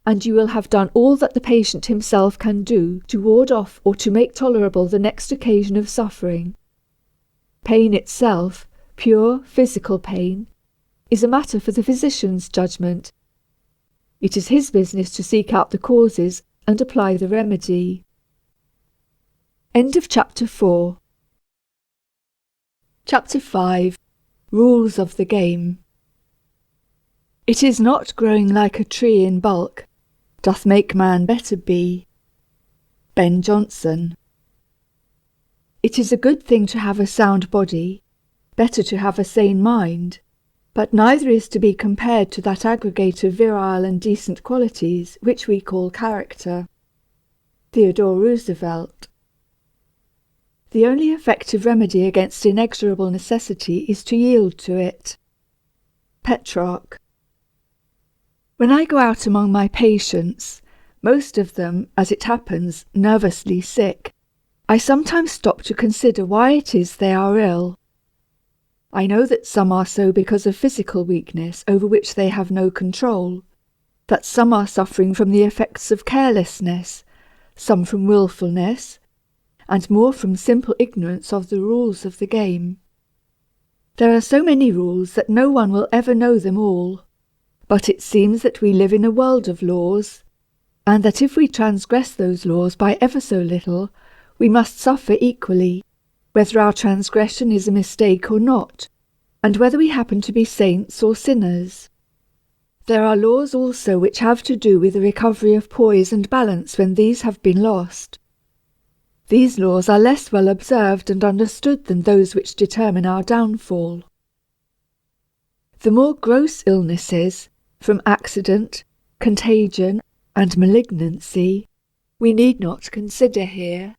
and you will have done all that the patient himself can do to ward off or to make tolerable the next occasion of suffering. Pain itself, pure physical pain, is a matter for the physician's judgment. It is his business to seek out the causes and apply the remedy. End of Chapter 4. Chapter 5. Rules of the Game. It is not growing like a tree in bulk doth make man better be. Ben Jonson. It is a good thing to have a sound body, better to have a sane mind, but neither is to be compared to that aggregate of virile and decent qualities which we call character. Theodore Roosevelt. The only effective remedy against inexorable necessity is to yield to it. Petrarch. When I go out among my patients, most of them, as it happens, nervously sick, I sometimes stop to consider why it is they are ill. I know that some are so because of physical weakness over which they have no control, that some are suffering from the effects of carelessness, some from wilfulness, and more from simple ignorance of the rules of the game. There are so many rules that no one will ever know them all, but it seems that we live in a world of laws, and that if we transgress those laws by ever so little, we must suffer equally, whether our transgression is a mistake or not, and whether we happen to be saints or sinners. There are laws also which have to do with the recovery of poise and balance when these have been lost. These laws are less well observed and understood than those which determine our downfall. The more gross illnesses, from accident, contagion, and malignancy, we need not consider here,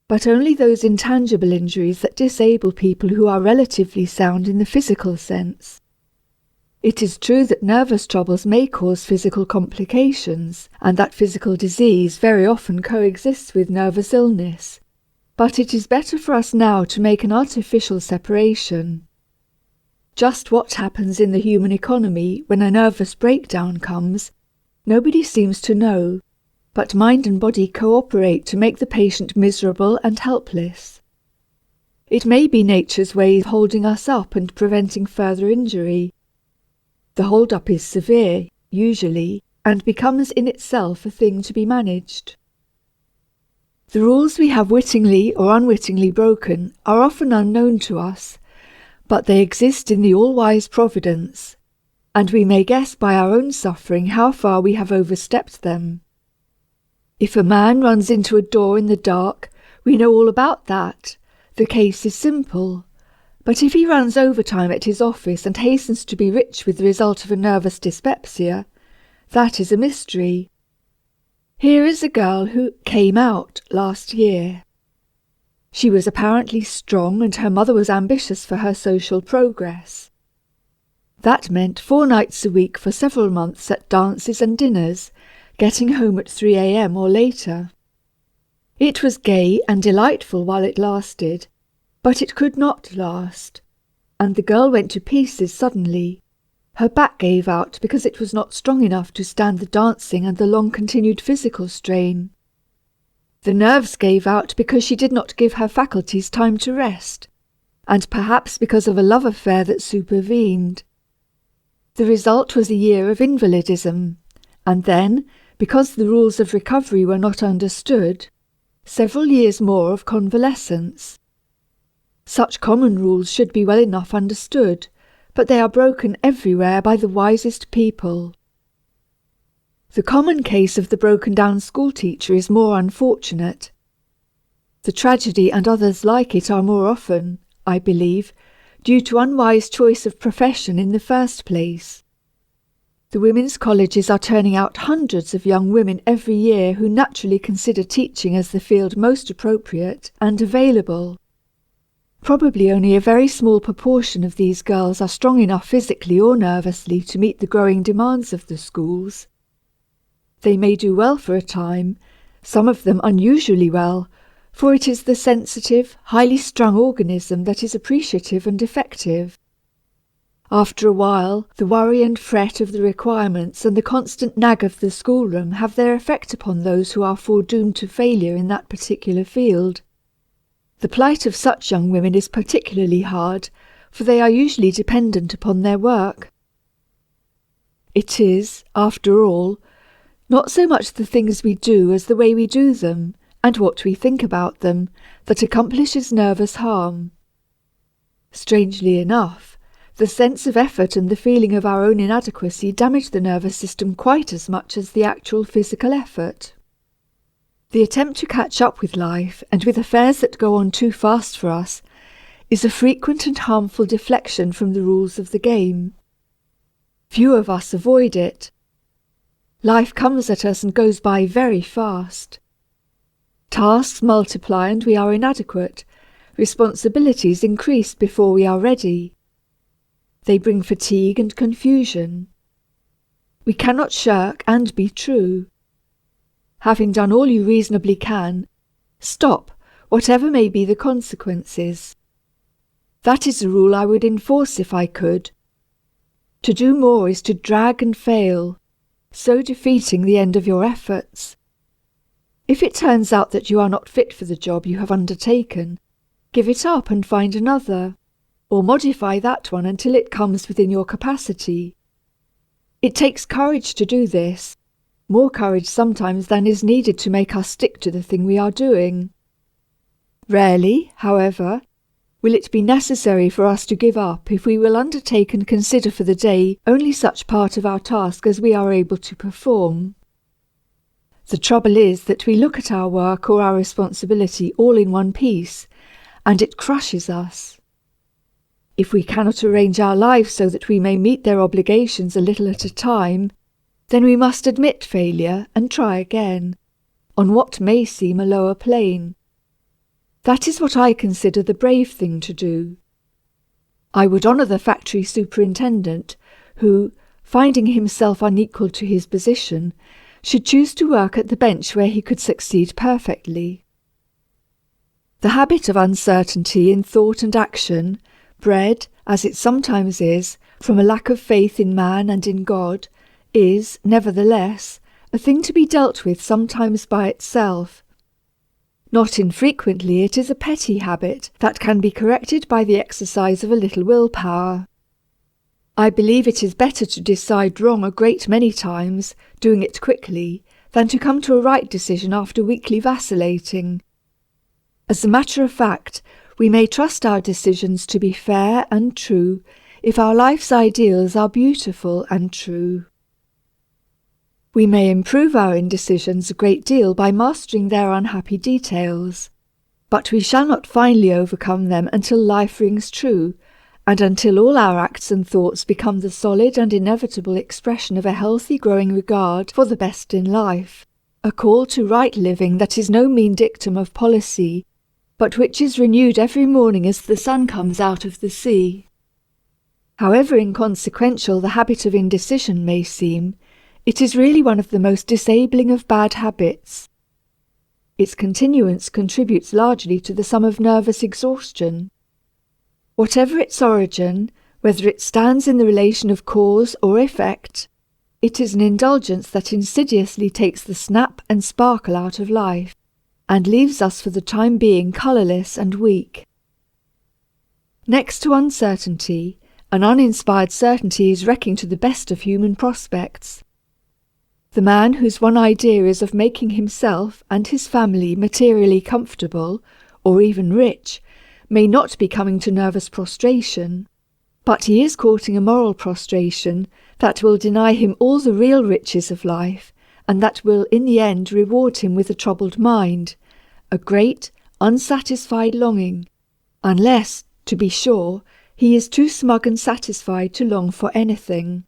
but only those intangible injuries that disable people who are relatively sound in the physical sense. It is true that nervous troubles may cause physical complications, and that physical disease very often coexists with nervous illness, but it is better for us now to make an artificial separation. Just what happens in the human economy when a nervous breakdown comes, nobody seems to know, but mind and body cooperate to make the patient miserable and helpless. It may be nature's way of holding us up and preventing further injury. The hold-up is severe, usually, and becomes in itself a thing to be managed. The rules we have wittingly or unwittingly broken are often unknown to us, but they exist in the all-wise providence, and we may guess by our own suffering how far we have overstepped them. If a man runs into a door in the dark, we know all about that. The case is simple. But if he runs overtime at his office and hastens to be rich with the result of a nervous dyspepsia, that is a mystery. Here is a girl who came out last year. She was apparently strong, and her mother was ambitious for her social progress. That meant 4 nights a week for several months at dances and dinners, getting home at 3 a.m. or later. It was gay and delightful while it lasted, but it could not last, and the girl went to pieces suddenly. Her back gave out because it was not strong enough to stand the dancing and the long-continued physical strain. The nerves gave out because she did not give her faculties time to rest, and perhaps because of a love affair that supervened. The result was a year of invalidism, and then, because the rules of recovery were not understood, several years more of convalescence. Such common rules should be well enough understood, but they are broken everywhere by the wisest people. The common case of the broken-down schoolteacher is more unfortunate. The tragedy and others like it are more often, I believe, due to unwise choice of profession in the first place. The women's colleges are turning out hundreds of young women every year who naturally consider teaching as the field most appropriate and available. Probably only a very small proportion of these girls are strong enough physically or nervously to meet the growing demands of the schools. They may do well for a time, some of them unusually well, for it is the sensitive, highly strung organism that is appreciative and effective. After a while, the worry and fret of the requirements and the constant nag of the schoolroom have their effect upon those who are foredoomed to failure in that particular field. The plight of such young women is particularly hard, for they are usually dependent upon their work. It is, after all, not so much the things we do as the way we do them, and what we think about them, that accomplishes nervous harm. Strangely enough, the sense of effort and the feeling of our own inadequacy damage the nervous system quite as much as the actual physical effort. The attempt to catch up with life and with affairs that go on too fast for us is a frequent and harmful deflection from the rules of the game. Few of us avoid it. Life comes at us and goes by very fast. Tasks multiply and we are inadequate. Responsibilities increase before we are ready. They bring fatigue and confusion. We cannot shirk and be true. Having done all you reasonably can, stop, whatever may be the consequences. That is a rule I would enforce if I could. To do more is to drag and fail, so defeating the end of your efforts. If it turns out that you are not fit for the job you have undertaken, give it up and find another, or modify that one until it comes within your capacity. It takes courage to do this, more courage sometimes than is needed to make us stick to the thing we are doing. Rarely, however, will it be necessary for us to give up if we will undertake and consider for the day only such part of our task as we are able to perform. The trouble is that we look at our work or our responsibility all in one piece, and it crushes us. If we cannot arrange our lives so that we may meet their obligations a little at a time, then we must admit failure and try again, on what may seem a lower plane. That is what I consider the brave thing to do. I would honour the factory superintendent who, finding himself unequal to his position, should choose to work at the bench where he could succeed perfectly. The habit of uncertainty in thought and action, bred, as it sometimes is, from a lack of faith in man and in God, is, nevertheless, a thing to be dealt with sometimes by itself. Not infrequently it is a petty habit that can be corrected by the exercise of a little willpower. I believe it is better to decide wrong a great many times, doing it quickly, than to come to a right decision after weakly vacillating. As a matter of fact, we may trust our decisions to be fair and true if our life's ideals are beautiful and true. We may improve our indecisions a great deal by mastering their unhappy details, but we shall not finally overcome them until life rings true, and until all our acts and thoughts become the solid and inevitable expression of a healthy growing regard for the best in life, a call to right living that is no mean dictum of policy, but which is renewed every morning as the sun comes out of the sea. However inconsequential the habit of indecision may seem, it is really one of the most disabling of bad habits. Its continuance contributes largely to the sum of nervous exhaustion. Whatever its origin, Whether it stands in the relation of cause or effect, it is an indulgence that insidiously takes the snap and sparkle out of life, and leaves us for the time being colourless and weak. Next to uncertainty, an uninspired certainty is wrecking to the best of human prospects. The man whose one idea is of making himself and his family materially comfortable, or even rich, may not be coming to nervous prostration, but he is courting a moral prostration that will deny him all the real riches of life, and that will in the end reward him with a troubled mind, a great, unsatisfied longing, unless, to be sure, he is too smug and satisfied to long for anything.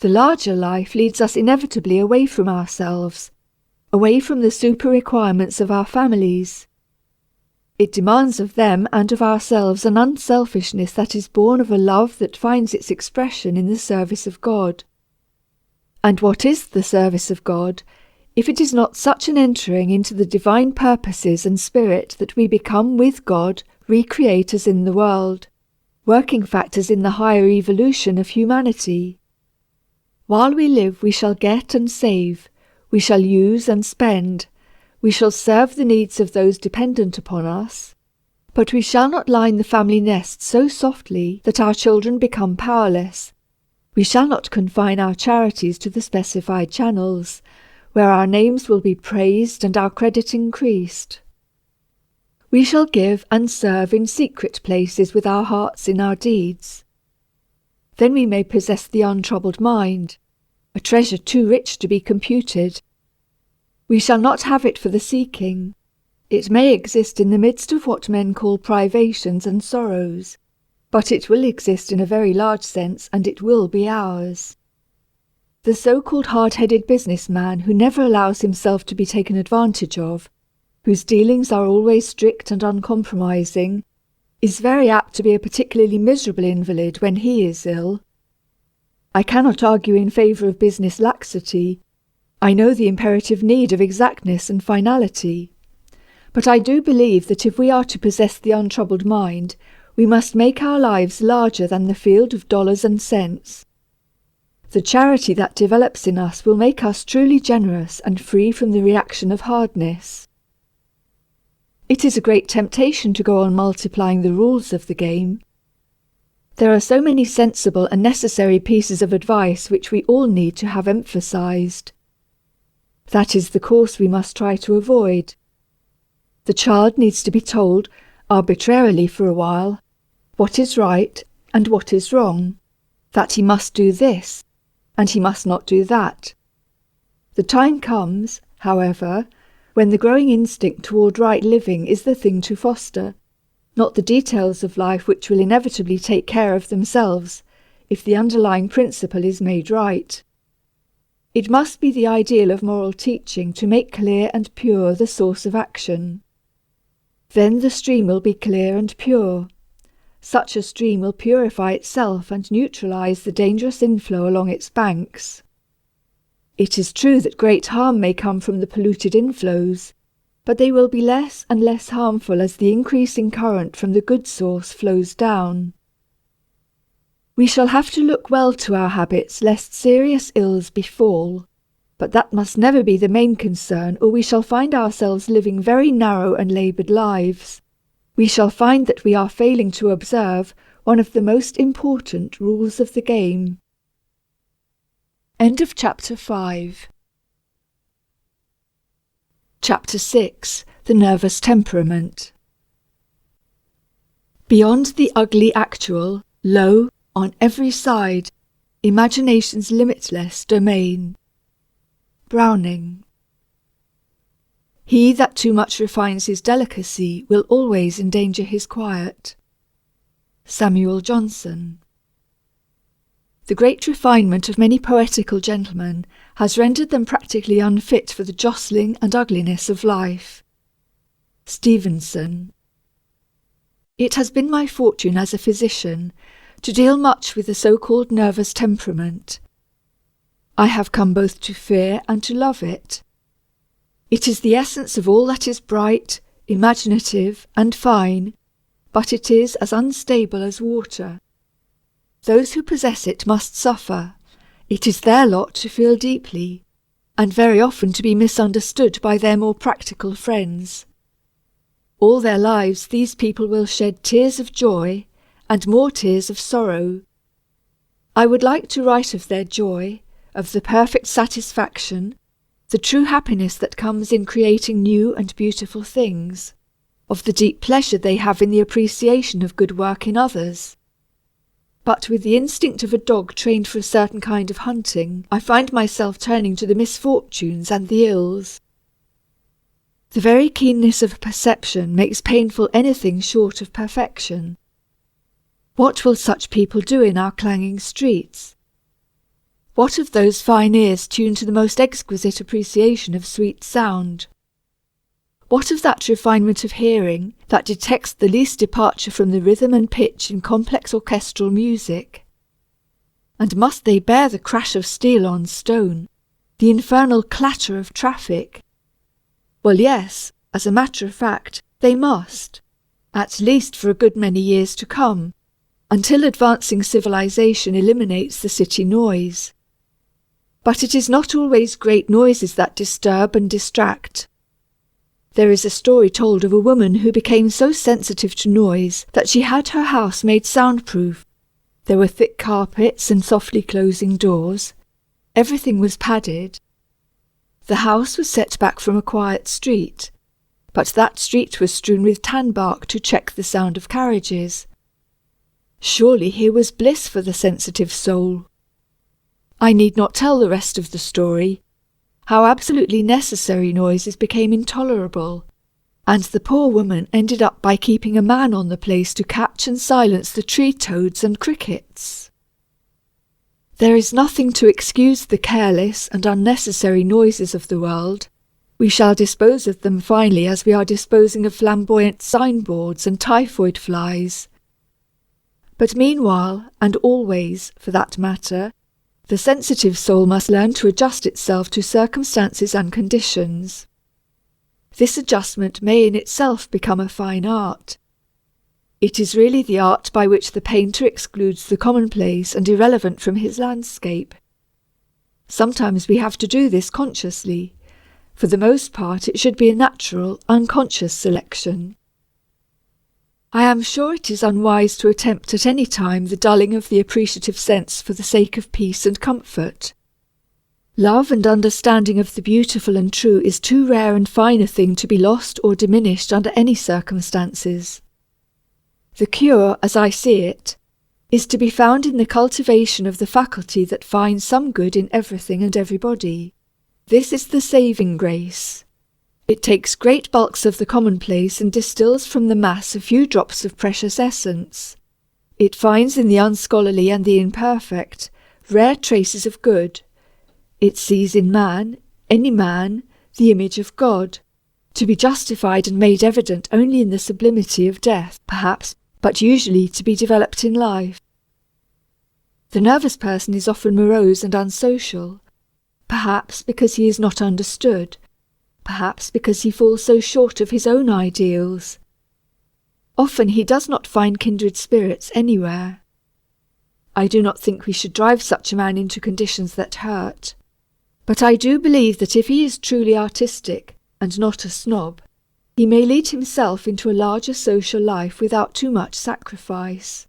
The larger life leads us inevitably away from ourselves, away from the super-requirements of our families. It demands of them and of ourselves an unselfishness that is born of a love that finds its expression in the service of God. And what is the service of God, if it is not such an entering into the divine purposes and spirit that we become with God recreators in the world, working factors in the higher evolution of humanity? While we live, we shall get and save, we shall use and spend, we shall serve the needs of those dependent upon us, but we shall not line the family nest so softly that our children become powerless. We shall not confine our charities to the specified channels, where our names will be praised and our credit increased. We shall give and serve in secret places with our hearts in our deeds. Then we may possess the untroubled mind, a treasure too rich to be computed. We shall not have it for the seeking. It may exist in the midst of what men call privations and sorrows, but it will exist in a very large sense, and it will be ours. The so-called hard-headed businessman who never allows himself to be taken advantage of, whose dealings are always strict and uncompromising, is very apt to be a particularly miserable invalid when he is ill. I cannot argue in favour of business laxity. I know the imperative need of exactness and finality. But I do believe that if we are to possess the untroubled mind, we must make our lives larger than the field of dollars and cents. The charity that develops in us will make us truly generous and free from the reaction of hardness. It is a great temptation to go on multiplying the rules of the game. There are so many sensible and necessary pieces of advice which we all need to have emphasized. That is the course we must try to avoid. The child needs to be told, arbitrarily for a while, what is right and what is wrong, that he must do this, and he must not do that. The time comes, however, when the growing instinct toward right living is the thing to foster, not the details of life which will inevitably take care of themselves, if the underlying principle is made right. It must be the ideal of moral teaching to make clear and pure the source of action. Then the stream will be clear and pure. Such a stream will purify itself and neutralize the dangerous inflow along its banks. It is true that great harm may come from the polluted inflows, but they will be less and less harmful as the increasing current from the good source flows down. We shall have to look well to our habits lest serious ills befall, but that must never be the main concern, or we shall find ourselves living very narrow and laboured lives. We shall find that we are failing to observe one of the most important rules of the game. End of Chapter 5. Chapter 6. The Nervous Temperament. Beyond the ugly actual, lo, on every side, imagination's limitless domain. Browning. He that too much refines his delicacy will always endanger his quiet. Samuel Johnson. The great refinement of many poetical gentlemen has rendered them practically unfit for the jostling and ugliness of life. Stevenson. It has been my fortune as a physician to deal much with the so-called nervous temperament. I have come both to fear and to love it. It is the essence of all that is bright, imaginative, and fine, but it is as unstable as water. Those who possess it must suffer. It is their lot to feel deeply, and very often to be misunderstood by their more practical friends. All their lives these people will shed tears of joy, and more tears of sorrow. I would like to write of their joy, of the perfect satisfaction, the true happiness that comes in creating new and beautiful things, of the deep pleasure they have in the appreciation of good work in others. But with the instinct of a dog trained for a certain kind of hunting, I find myself turning to the misfortunes and the ills. The very keenness of perception makes painful anything short of perfection. What will such people do in our clanging streets? What of those fine ears tuned to the most exquisite appreciation of sweet sound? What of that refinement of hearing that detects the least departure from the rhythm and pitch in complex orchestral music? And must they bear the crash of steel on stone, the infernal clatter of traffic? Well, yes, as a matter of fact, they must, at least for a good many years to come, until advancing civilization eliminates the city noise. But it is not always great noises that disturb and distract. There is a story told of a woman who became so sensitive to noise that she had her house made soundproof. There were thick carpets and softly closing doors. Everything was padded. The house was set back from a quiet street, but that street was strewn with tanbark to check the sound of carriages. Surely here was bliss for the sensitive soul. I need not tell the rest of the story, how absolutely necessary noises became intolerable, and the poor woman ended up by keeping a man on the place to catch and silence the tree toads and crickets. There is nothing to excuse the careless and unnecessary noises of the world. We shall dispose of them finally as we are disposing of flamboyant signboards and typhoid flies. But meanwhile, and always, for that matter, the sensitive soul must learn to adjust itself to circumstances and conditions. This adjustment may in itself become a fine art. It is really the art by which the painter excludes the commonplace and irrelevant from his landscape. Sometimes we have to do this consciously. For the most part, it should be a natural, unconscious selection. I am sure it is unwise to attempt at any time the dulling of the appreciative sense for the sake of peace and comfort. Love and understanding of the beautiful and true is too rare and fine a thing to be lost or diminished under any circumstances. The cure, as I see it, is to be found in the cultivation of the faculty that finds some good in everything and everybody. This is the saving grace. It takes great bulks of the commonplace and distills from the mass a few drops of precious essence. It finds in the unscholarly and the imperfect rare traces of good. It sees in man, any man, the image of God, to be justified and made evident only in the sublimity of death, perhaps, but usually to be developed in life. The nervous person is often morose and unsocial, perhaps because he is not understood, perhaps because he falls so short of his own ideals. Often he does not find kindred spirits anywhere. I do not think we should drive such a man into conditions that hurt. But I do believe that if he is truly artistic, and not a snob, he may lead himself into a larger social life without too much sacrifice.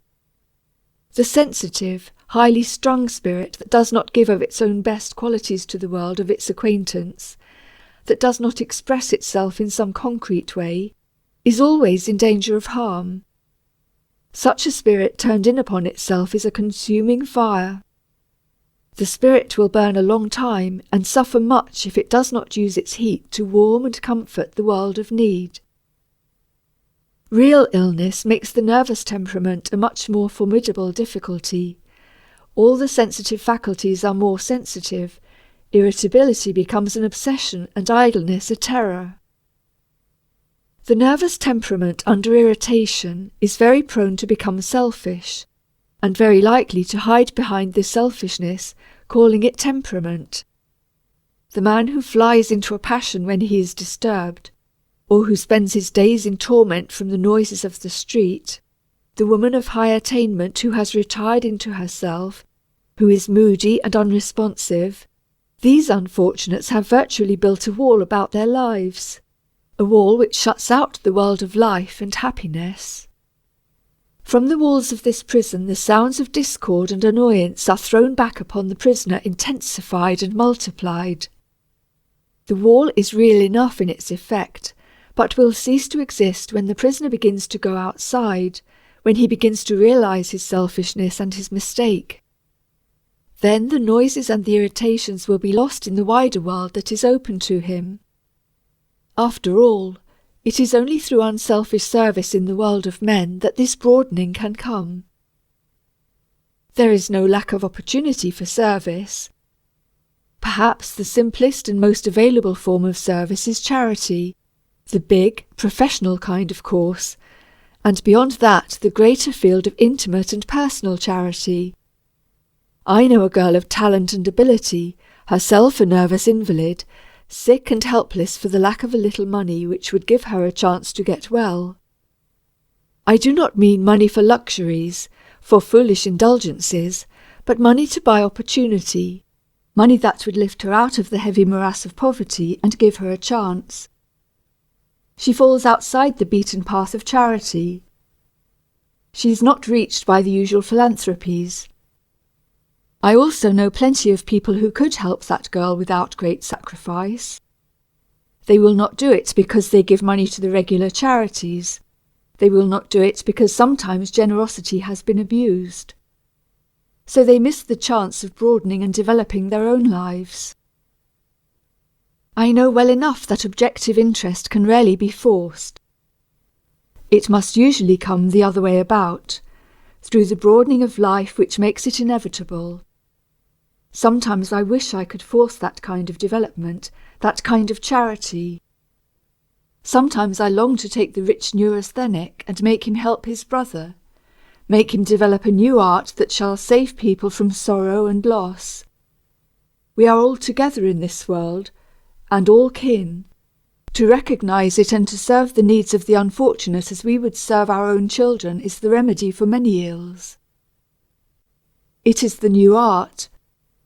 The sensitive, highly strung spirit that does not give of its own best qualities to the world of its acquaintance, that does not express itself in some concrete way, is always in danger of harm. Such a spirit turned in upon itself is a consuming fire. The spirit will burn a long time and suffer much if it does not use its heat to warm and comfort the world of need. Real illness makes the nervous temperament a much more formidable difficulty. All the sensitive faculties are more sensitive. Irritability becomes an obsession and idleness a terror. The nervous temperament under irritation is very prone to become selfish, and very likely to hide behind this selfishness, calling it temperament. The man who flies into a passion when he is disturbed, or who spends his days in torment from the noises of the street, the woman of high attainment who has retired into herself, who is moody and unresponsive, these unfortunates have virtually built a wall about their lives, a wall which shuts out the world of life and happiness. From the walls of this prison the sounds of discord and annoyance are thrown back upon the prisoner intensified and multiplied. The wall is real enough in its effect, but will cease to exist when the prisoner begins to go outside, when he begins to realize his selfishness and his mistake. Then the noises and the irritations will be lost in the wider world that is open to him. After all, it is only through unselfish service in the world of men that this broadening can come. There is no lack of opportunity for service. Perhaps the simplest and most available form of service is charity, the big, professional kind, of course, and beyond that the greater field of intimate and personal charity. I know a girl of talent and ability, herself a nervous invalid, sick and helpless for the lack of a little money which would give her a chance to get well. I do not mean money for luxuries, for foolish indulgences, but money to buy opportunity, money that would lift her out of the heavy morass of poverty and give her a chance. She falls outside the beaten path of charity. She is not reached by the usual philanthropies. I also know plenty of people who could help that girl without great sacrifice. They will not do it because they give money to the regular charities. They will not do it because sometimes generosity has been abused. So they miss the chance of broadening and developing their own lives. I know well enough that objective interest can rarely be forced. It must usually come the other way about, through the broadening of life which makes it inevitable. Sometimes I wish I could force that kind of development, that kind of charity. Sometimes I long to take the rich neurasthenic and make him help his brother, make him develop a new art that shall save people from sorrow and loss. We are all together in this world, and all kin. To recognize it and to serve the needs of the unfortunate as we would serve our own children is the remedy for many ills. It is the new art,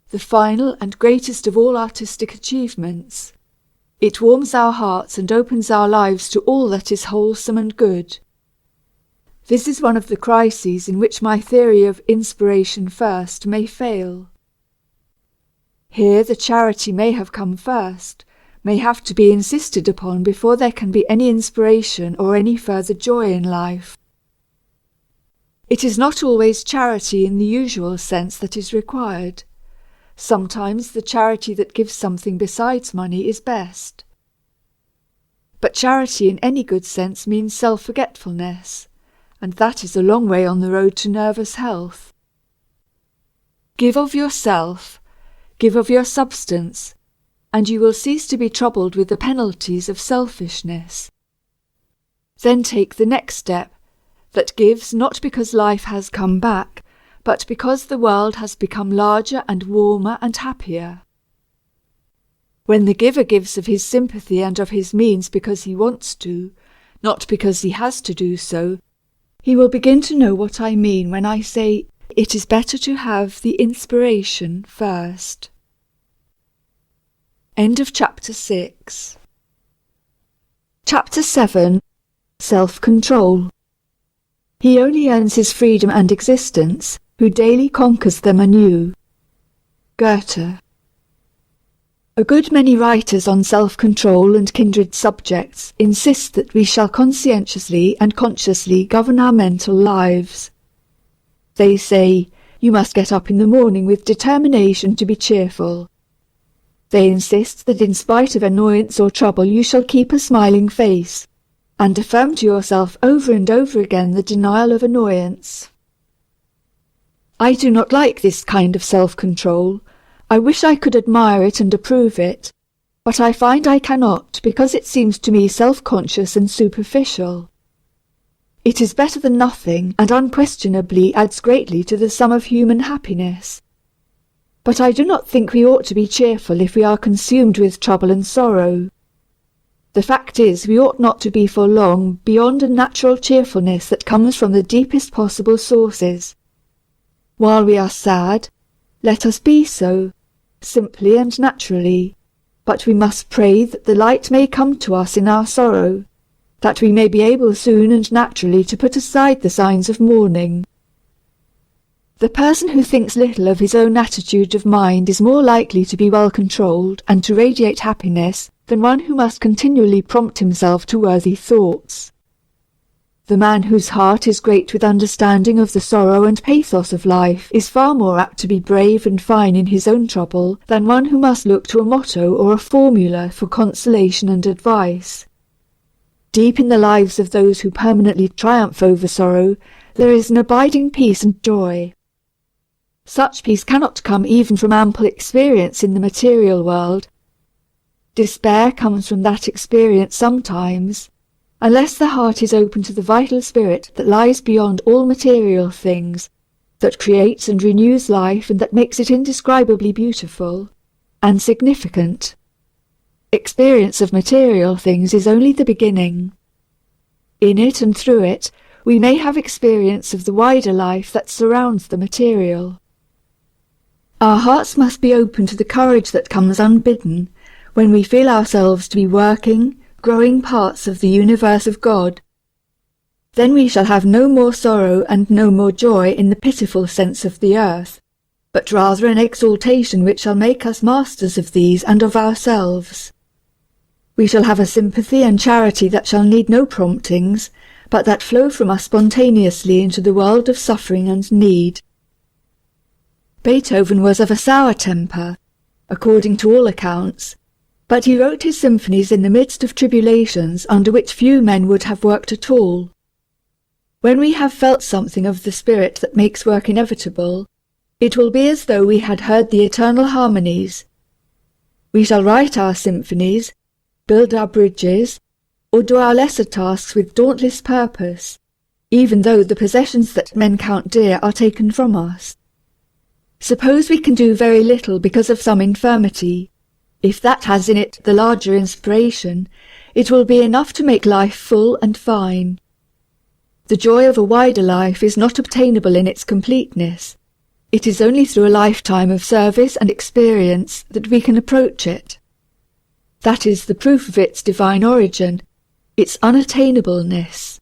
the final and greatest of all artistic achievements. It warms our hearts and opens our lives to all that is wholesome and good. This is one of the crises in which my theory of inspiration first may fail. Here the charity may have come first, may have to be insisted upon before there can be any inspiration or any further joy in life. It is not always charity in the usual sense that is required. Sometimes the charity that gives something besides money is best. But charity in any good sense means self-forgetfulness, and that is a long way on the road to nervous health. Give of yourself, give of your substance, and you will cease to be troubled with the penalties of selfishness. Then take the next step, that gives not because life has come back, but because the world has become larger and warmer and happier. When the giver gives of his sympathy and of his means because he wants to, not because he has to do so, he will begin to know what I mean when I say it is better to have the inspiration first. End of Chapter 6. Chapter 7. Self-control. He only earns his freedom and existence who daily conquers them anew. Goethe. A good many writers on self-control and kindred subjects insist that we shall conscientiously and consciously govern our mental lives. They say, you must get up in the morning with determination to be cheerful. They insist that in spite of annoyance or trouble you shall keep a smiling face, and affirm to yourself over and over again the denial of annoyance. I do not like this kind of self-control. I wish I could admire it and approve it, but I find I cannot because it seems to me self-conscious and superficial. It is better than nothing and unquestionably adds greatly to the sum of human happiness. But I do not think we ought to be cheerful if we are consumed with trouble and sorrow. The fact is, we ought not to be for long beyond a natural cheerfulness that comes from the deepest possible sources. While we are sad, let us be so, simply and naturally, but we must pray that the light may come to us in our sorrow, that we may be able soon and naturally to put aside the signs of mourning. The person who thinks little of his own attitude of mind is more likely to be well controlled and to radiate happiness than one who must continually prompt himself to worthy thoughts. The man whose heart is great with understanding of the sorrow and pathos of life is far more apt to be brave and fine in his own trouble than one who must look to a motto or a formula for consolation and advice. Deep in the lives of those who permanently triumph over sorrow, there is an abiding peace and joy. Such peace cannot come even from ample experience in the material world. Despair comes from that experience sometimes, unless the heart is open to the vital spirit that lies beyond all material things, that creates and renews life and that makes it indescribably beautiful and significant. Experience of material things is only the beginning. In it and through it, we may have experience of the wider life that surrounds the material. Our hearts must be open to the courage that comes unbidden when we feel ourselves to be working, growing parts of the universe of God. Then we shall have no more sorrow and no more joy in the pitiful sense of the earth, but rather an exaltation which shall make us masters of these and of ourselves. We shall have a sympathy and charity that shall need no promptings, but that flow from us spontaneously into the world of suffering and need. Beethoven was of a sour temper, according to all accounts, but he wrote his symphonies in the midst of tribulations under which few men would have worked at all. When we have felt something of the spirit that makes work inevitable, it will be as though we had heard the eternal harmonies. We shall write our symphonies, build our bridges, or do our lesser tasks with dauntless purpose, even though the possessions that men count dear are taken from us. Suppose we can do very little because of some infirmity. If that has in it the larger inspiration, it will be enough to make life full and fine. The joy of a wider life is not obtainable in its completeness. It is only through a lifetime of service and experience that we can approach it. That is the proof of its divine origin, its unattainableness.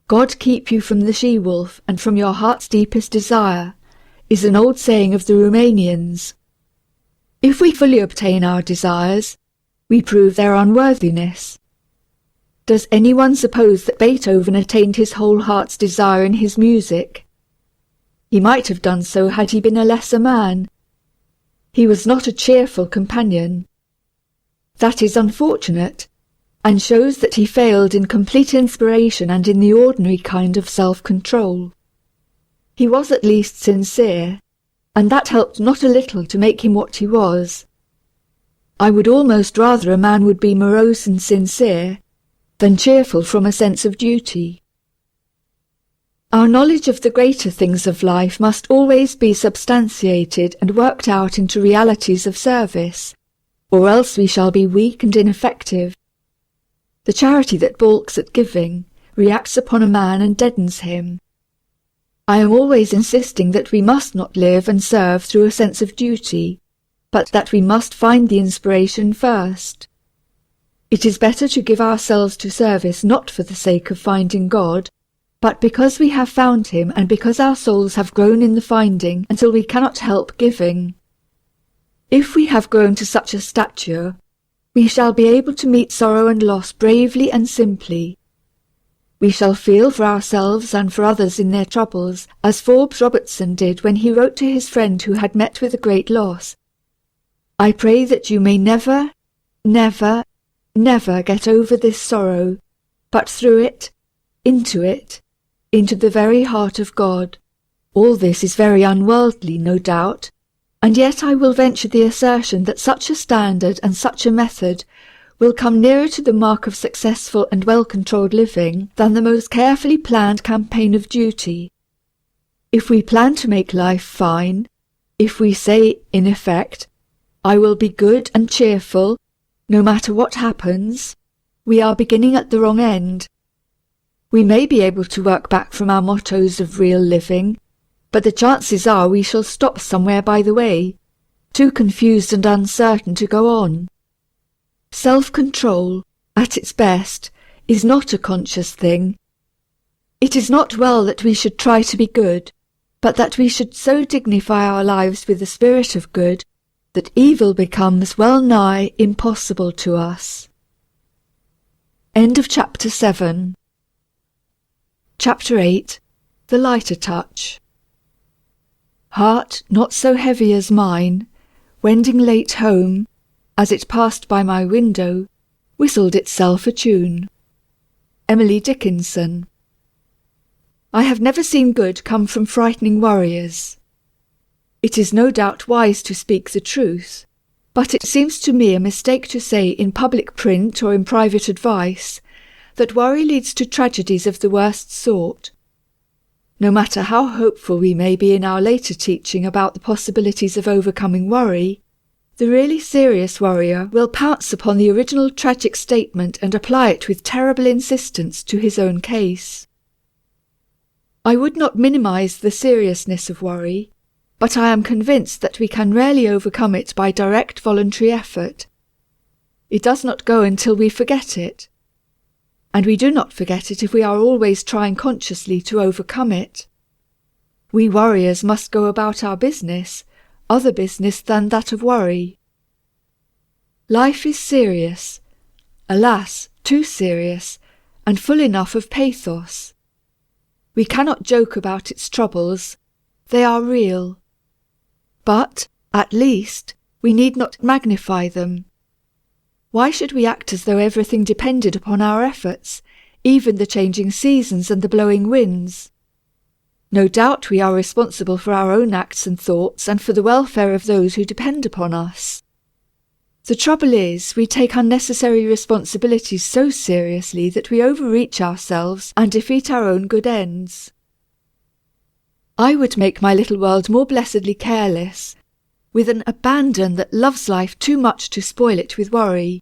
God keep you from the she-wolf and from your heart's deepest desire, is an old saying of the Romanians. If we fully obtain our desires, we prove their unworthiness. Does anyone suppose that Beethoven attained his whole heart's desire in his music? He might have done so had he been a lesser man. He was not a cheerful companion. That is unfortunate, and shows that he failed in complete inspiration and in the ordinary kind of self-control. He was at least sincere, and that helped not a little to make him what he was. I would almost rather a man would be morose and sincere than cheerful from a sense of duty. Our knowledge of the greater things of life must always be substantiated and worked out into realities of service, or else we shall be weak and ineffective. The charity that balks at giving reacts upon a man and deadens him. I am always insisting that we must not live and serve through a sense of duty, but that we must find the inspiration first. It is better to give ourselves to service not for the sake of finding God, but because we have found him and because our souls have grown in the finding until we cannot help giving. If we have grown to such a stature, we shall be able to meet sorrow and loss bravely and simply. We shall feel for ourselves and for others in their troubles, as Forbes Robertson did when he wrote to his friend who had met with a great loss. I pray that you may never, never, never get over this sorrow, but through it, into the very heart of God. All this is very unworldly, no doubt, and yet I will venture the assertion that such a standard and such a method will come nearer to the mark of successful and well-controlled living than the most carefully planned campaign of duty. If we plan to make life fine, if we say, in effect, I will be good and cheerful, no matter what happens, we are beginning at the wrong end. We may be able to work back from our mottos of real living, but the chances are we shall stop somewhere by the way, too confused and uncertain to go on. Self-control, at its best, is not a conscious thing. It is not well that we should try to be good, but that we should so dignify our lives with the spirit of good, that evil becomes well nigh impossible to us. End of Chapter 7. Chapter 8. The Lighter Touch. Heart not so heavy as mine, wending late home, as it passed by my window, whistled itself a tune. Emily Dickinson. I have never seen good come from frightening worriers. It is no doubt wise to speak the truth, but it seems to me a mistake to say in public print or in private advice that worry leads to tragedies of the worst sort. No matter how hopeful we may be in our later teaching about the possibilities of overcoming worry, the really serious worrier will pounce upon the original tragic statement and apply it with terrible insistence to his own case. I would not minimize the seriousness of worry, but I am convinced that we can rarely overcome it by direct voluntary effort. It does not go until we forget it, and we do not forget it if we are always trying consciously to overcome it. We worriers must go about our business, other business than that of worry. Life is serious, alas, too serious, and full enough of pathos. We cannot joke about its troubles, they are real. But, at least, we need not magnify them. Why should we act as though everything depended upon our efforts, even the changing seasons and the blowing winds? No doubt we are responsible for our own acts and thoughts and for the welfare of those who depend upon us. The trouble is, we take unnecessary responsibilities so seriously that we overreach ourselves and defeat our own good ends. I would make my little world more blessedly careless, with an abandon that loves life too much to spoil it with worry.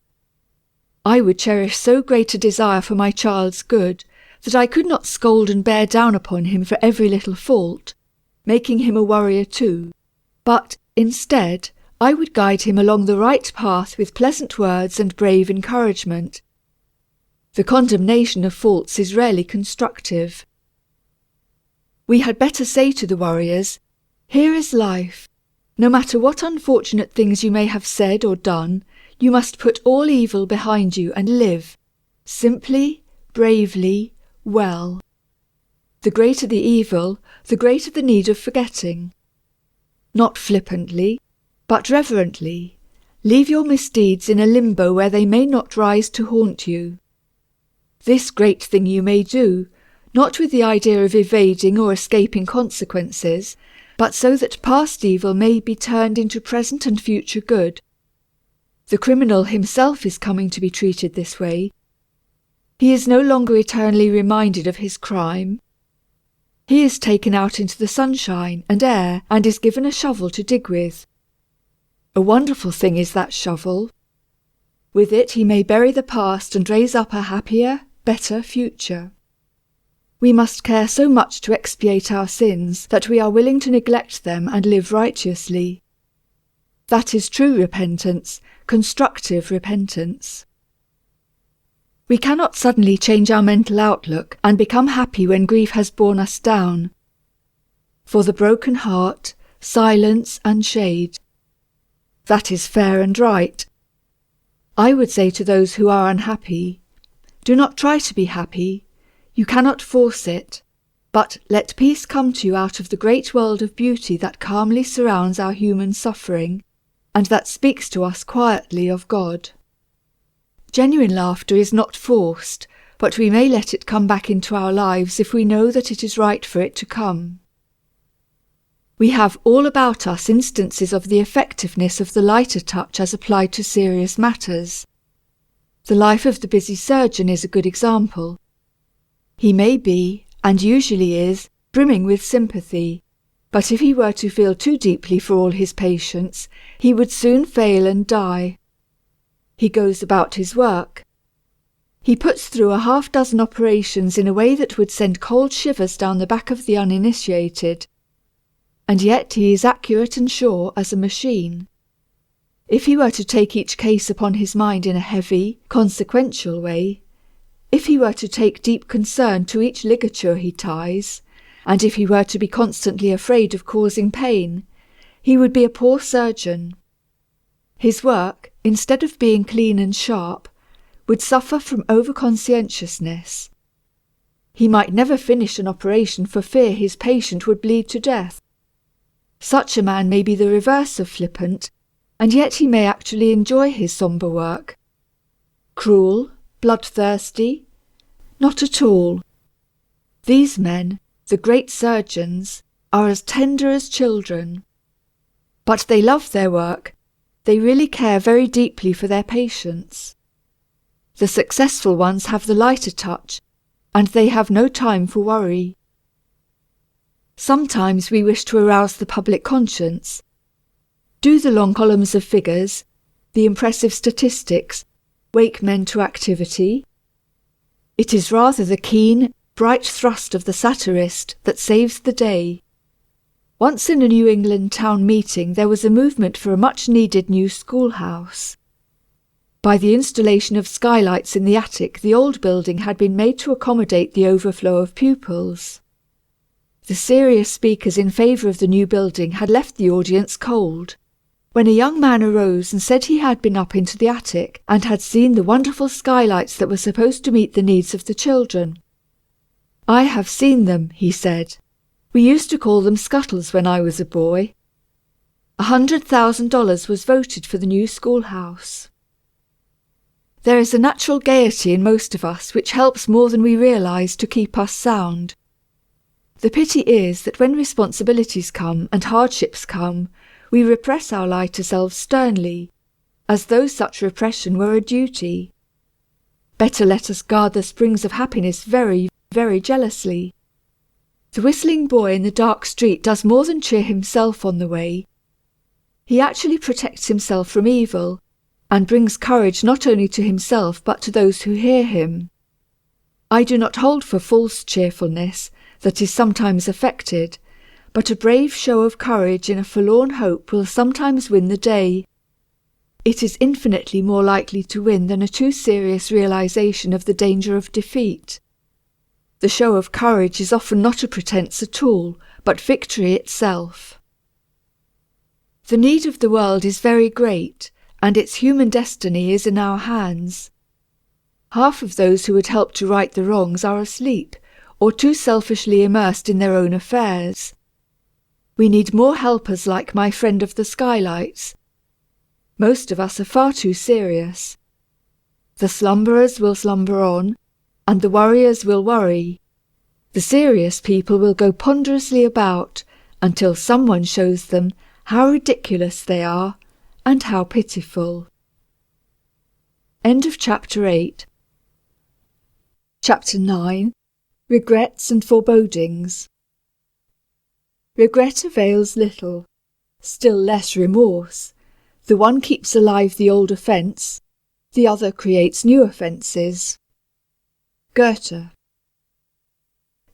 I would cherish so great a desire for my child's good that I could not scold and bear down upon him for every little fault, making him a worrier too, but, instead, I would guide him along the right path with pleasant words and brave encouragement. The condemnation of faults is rarely constructive. We had better say to the worriers, "Here is life. No matter what unfortunate things you may have said or done, you must put all evil behind you and live, simply, bravely, well. The greater the evil, the greater the need of forgetting. Not flippantly, but reverently, leave your misdeeds in a limbo where they may not rise to haunt you. This great thing you may do, not with the idea of evading or escaping consequences, but so that past evil may be turned into present and future good. The criminal himself is coming to be treated this way. He is no longer eternally reminded of his crime. He is taken out into the sunshine and air and is given a shovel to dig with. A wonderful thing is that shovel. With it he may bury the past and raise up a happier, better future. We must care so much to expiate our sins that we are willing to neglect them and live righteously. That is true repentance, constructive repentance. We cannot suddenly change our mental outlook and become happy when grief has borne us down. For the broken heart, silence and shade. That is fair and right. I would say to those who are unhappy, do not try to be happy. You cannot force it, but let peace come to you out of the great world of beauty that calmly surrounds our human suffering, and that speaks to us quietly of God. Genuine laughter is not forced, but we may let it come back into our lives if we know that it is right for it to come. We have all about us instances of the effectiveness of the lighter touch as applied to serious matters. The life of the busy surgeon is a good example. He may be, and usually is, brimming with sympathy, but if he were to feel too deeply for all his patients, he would soon fail and die. He goes about his work. He puts through a half-dozen operations in a way that would send cold shivers down the back of the uninitiated. And yet he is accurate and sure as a machine. If he were to take each case upon his mind in a heavy, consequential way, if he were to take deep concern to each ligature he ties, and if he were to be constantly afraid of causing pain, he would be a poor surgeon. His work, instead of being clean and sharp, would suffer from over-conscientiousness. He might never finish an operation for fear his patient would bleed to death. Such a man may be the reverse of flippant, and yet he may actually enjoy his sombre work. Cruel, bloodthirsty? Not at all. These men, the great surgeons, are as tender as children. But they love their work. They really care very deeply for their patients. The successful ones have the lighter touch, and they have no time for worry. Sometimes we wish to arouse the public conscience. Do the long columns of figures, the impressive statistics, wake men to activity? It is rather the keen, bright thrust of the satirist that saves the day. Once in a New England town meeting there was a movement for a much-needed new schoolhouse. By the installation of skylights in the attic, the old building had been made to accommodate the overflow of pupils. The serious speakers in favor of the new building had left the audience cold, when a young man arose and said he had been up into the attic and had seen the wonderful skylights that were supposed to meet the needs of the children. "I have seen them," he said. "We used to call them scuttles when I was a boy." $100,000 was voted for the new schoolhouse. There is a natural gaiety in most of us which helps more than we realize to keep us sound. The pity is that when responsibilities come and hardships come, we repress our lighter selves sternly, as though such repression were a duty. Better let us guard the springs of happiness very, very jealously. The whistling boy in the dark street does more than cheer himself on the way. He actually protects himself from evil, and brings courage not only to himself but to those who hear him. I do not hold for false cheerfulness that is sometimes affected, but a brave show of courage in a forlorn hope will sometimes win the day. It is infinitely more likely to win than a too serious realization of the danger of defeat. The show of courage is often not a pretense at all, but victory itself. The need of the world is very great, and its human destiny is in our hands. Half of those who would help to right the wrongs are asleep, or too selfishly immersed in their own affairs. We need more helpers like my friend of the skylights. Most of us are far too serious. The slumberers will slumber on, and the worriers will worry. The serious people will go ponderously about until someone shows them how ridiculous they are and how pitiful. End of Chapter 8. Chapter 9. Regrets and Forebodings. Regret avails little, still less remorse. The one keeps alive the old offence, the other creates new offences. Goethe.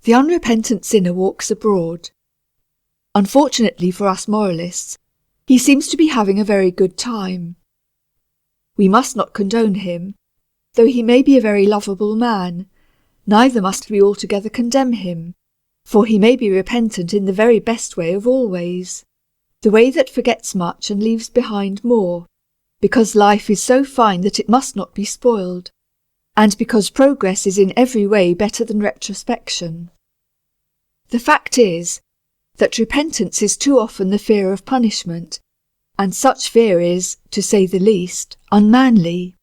The unrepentant sinner walks abroad. Unfortunately for us moralists, he seems to be having a very good time. We must not condone him, though he may be a very lovable man, neither must we altogether condemn him, for he may be repentant in the very best way of all ways, the way that forgets much and leaves behind more, because life is so fine that it must not be spoiled, and because progress is in every way better than retrospection. The fact is, that repentance is too often the fear of punishment, and such fear is, to say the least, unmanly.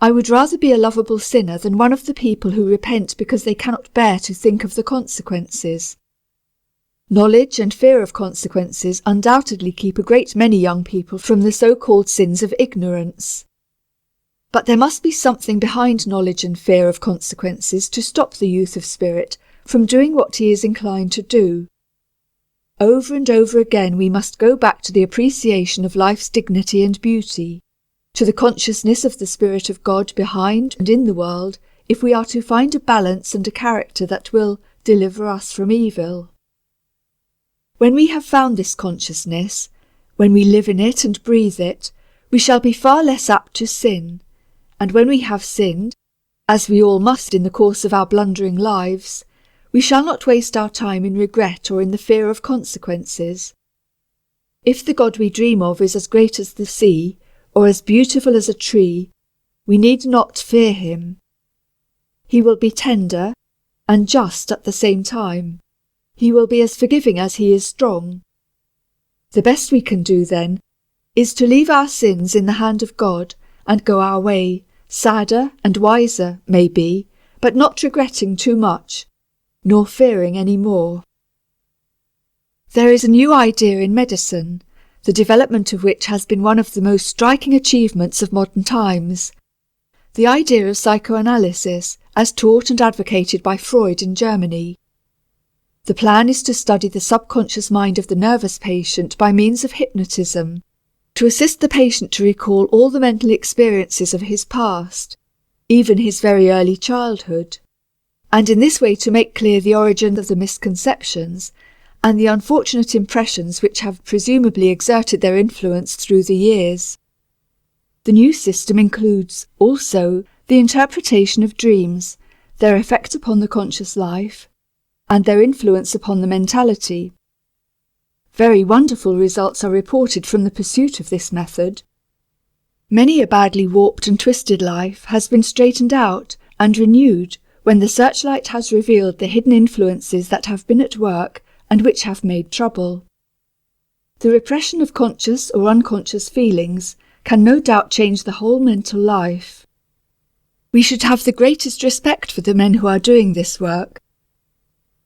I would rather be a lovable sinner than one of the people who repent because they cannot bear to think of the consequences. Knowledge and fear of consequences undoubtedly keep a great many young people from the so-called sins of ignorance. But there must be something behind knowledge and fear of consequences to stop the youth of spirit from doing what he is inclined to do. Over and over again we must go back to the appreciation of life's dignity and beauty, to the consciousness of the Spirit of God behind and in the world, if we are to find a balance and a character that will deliver us from evil. When we have found this consciousness, when we live in it and breathe it, we shall be far less apt to sin, and when we have sinned, as we all must in the course of our blundering lives, we shall not waste our time in regret or in the fear of consequences. If the God we dream of is as great as the sea, or as beautiful as a tree, we need not fear him. He will be tender and just at the same time. He will be as forgiving as he is strong. The best we can do, then, is to leave our sins in the hand of God and go our way, sadder and wiser, maybe, but not regretting too much, nor fearing any more. There is a new idea in medicine, the development of which has been one of the most striking achievements of modern times. The idea of psychoanalysis, as taught and advocated by Freud in Germany. The plan is to study the subconscious mind of the nervous patient by means of hypnotism, to assist the patient to recall all the mental experiences of his past, even his very early childhood, and in this way to make clear the origin of the misconceptions and the unfortunate impressions which have presumably exerted their influence through the years. The new system includes, also, the interpretation of dreams, their effect upon the conscious life, and their influence upon the mentality. Very wonderful results are reported from the pursuit of this method. Many a badly warped and twisted life has been straightened out and renewed when the searchlight has revealed the hidden influences that have been at work and which have made trouble. The repression of conscious or unconscious feelings can no doubt change the whole mental life. We should have the greatest respect for the men who are doing this work.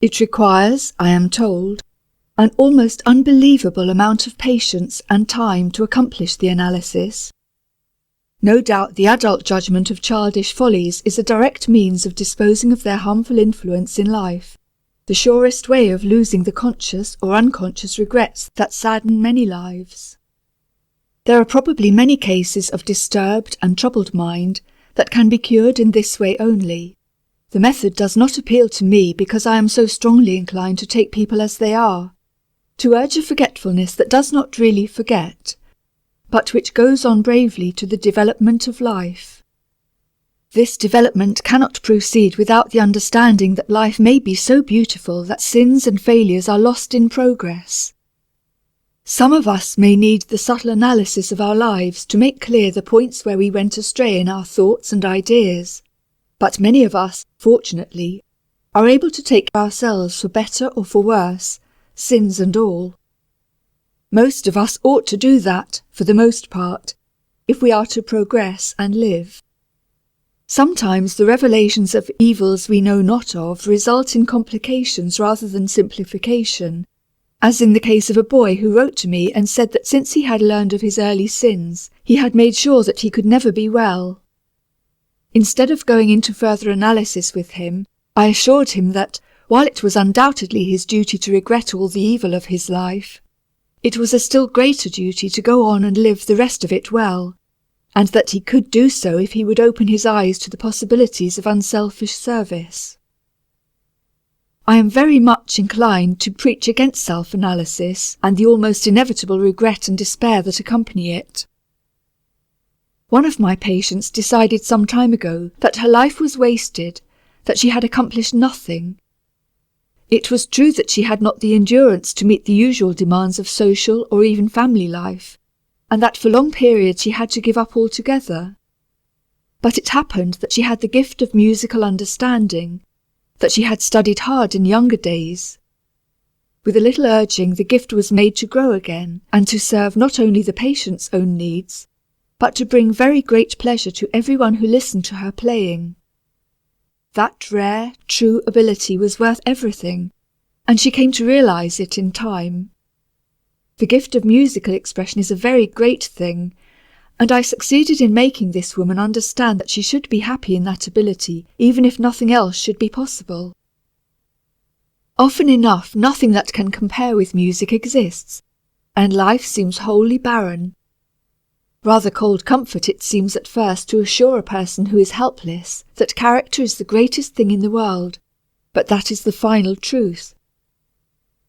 It requires, I am told, an almost unbelievable amount of patience and time to accomplish the analysis. No doubt the adult judgment of childish follies is a direct means of disposing of their harmful influence in life, the surest way of losing the conscious or unconscious regrets that sadden many lives. There are probably many cases of disturbed and troubled mind that can be cured in this way only. The method does not appeal to me because I am so strongly inclined to take people as they are, to urge a forgetfulness that does not really forget, but which goes on bravely to the development of life. This development cannot proceed without the understanding that life may be so beautiful that sins and failures are lost in progress. Some of us may need the subtle analysis of our lives to make clear the points where we went astray in our thoughts and ideas. But many of us, fortunately, are able to take ourselves for better or for worse, sins and all. Most of us ought to do that, for the most part, if we are to progress and live. Sometimes the revelations of evils we know not of result in complications rather than simplification, as in the case of a boy who wrote to me and said that since he had learned of his early sins, he had made sure that he could never be well. Instead of going into further analysis with him, I assured him that, while it was undoubtedly his duty to regret all the evil of his life, it was a still greater duty to go on and live the rest of it well, and that he could do so if he would open his eyes to the possibilities of unselfish service. I am very much inclined to preach against self-analysis and the almost inevitable regret and despair that accompany it. One of my patients decided some time ago that her life was wasted, that she had accomplished nothing. It was true that she had not the endurance to meet the usual demands of social or even family life, and that for long periods she had to give up altogether. But it happened that she had the gift of musical understanding, that she had studied hard in younger days. With a little urging, the gift was made to grow again, and to serve not only the patient's own needs, but to bring very great pleasure to everyone who listened to her playing. That rare, true ability was worth everything, and she came to realize it in time. The gift of musical expression is a very great thing, and I succeeded in making this woman understand that she should be happy in that ability, even if nothing else should be possible. Often enough, nothing that can compare with music exists, and life seems wholly barren. Rather cold comfort it seems at first to assure a person who is helpless that character is the greatest thing in the world, but that is the final truth.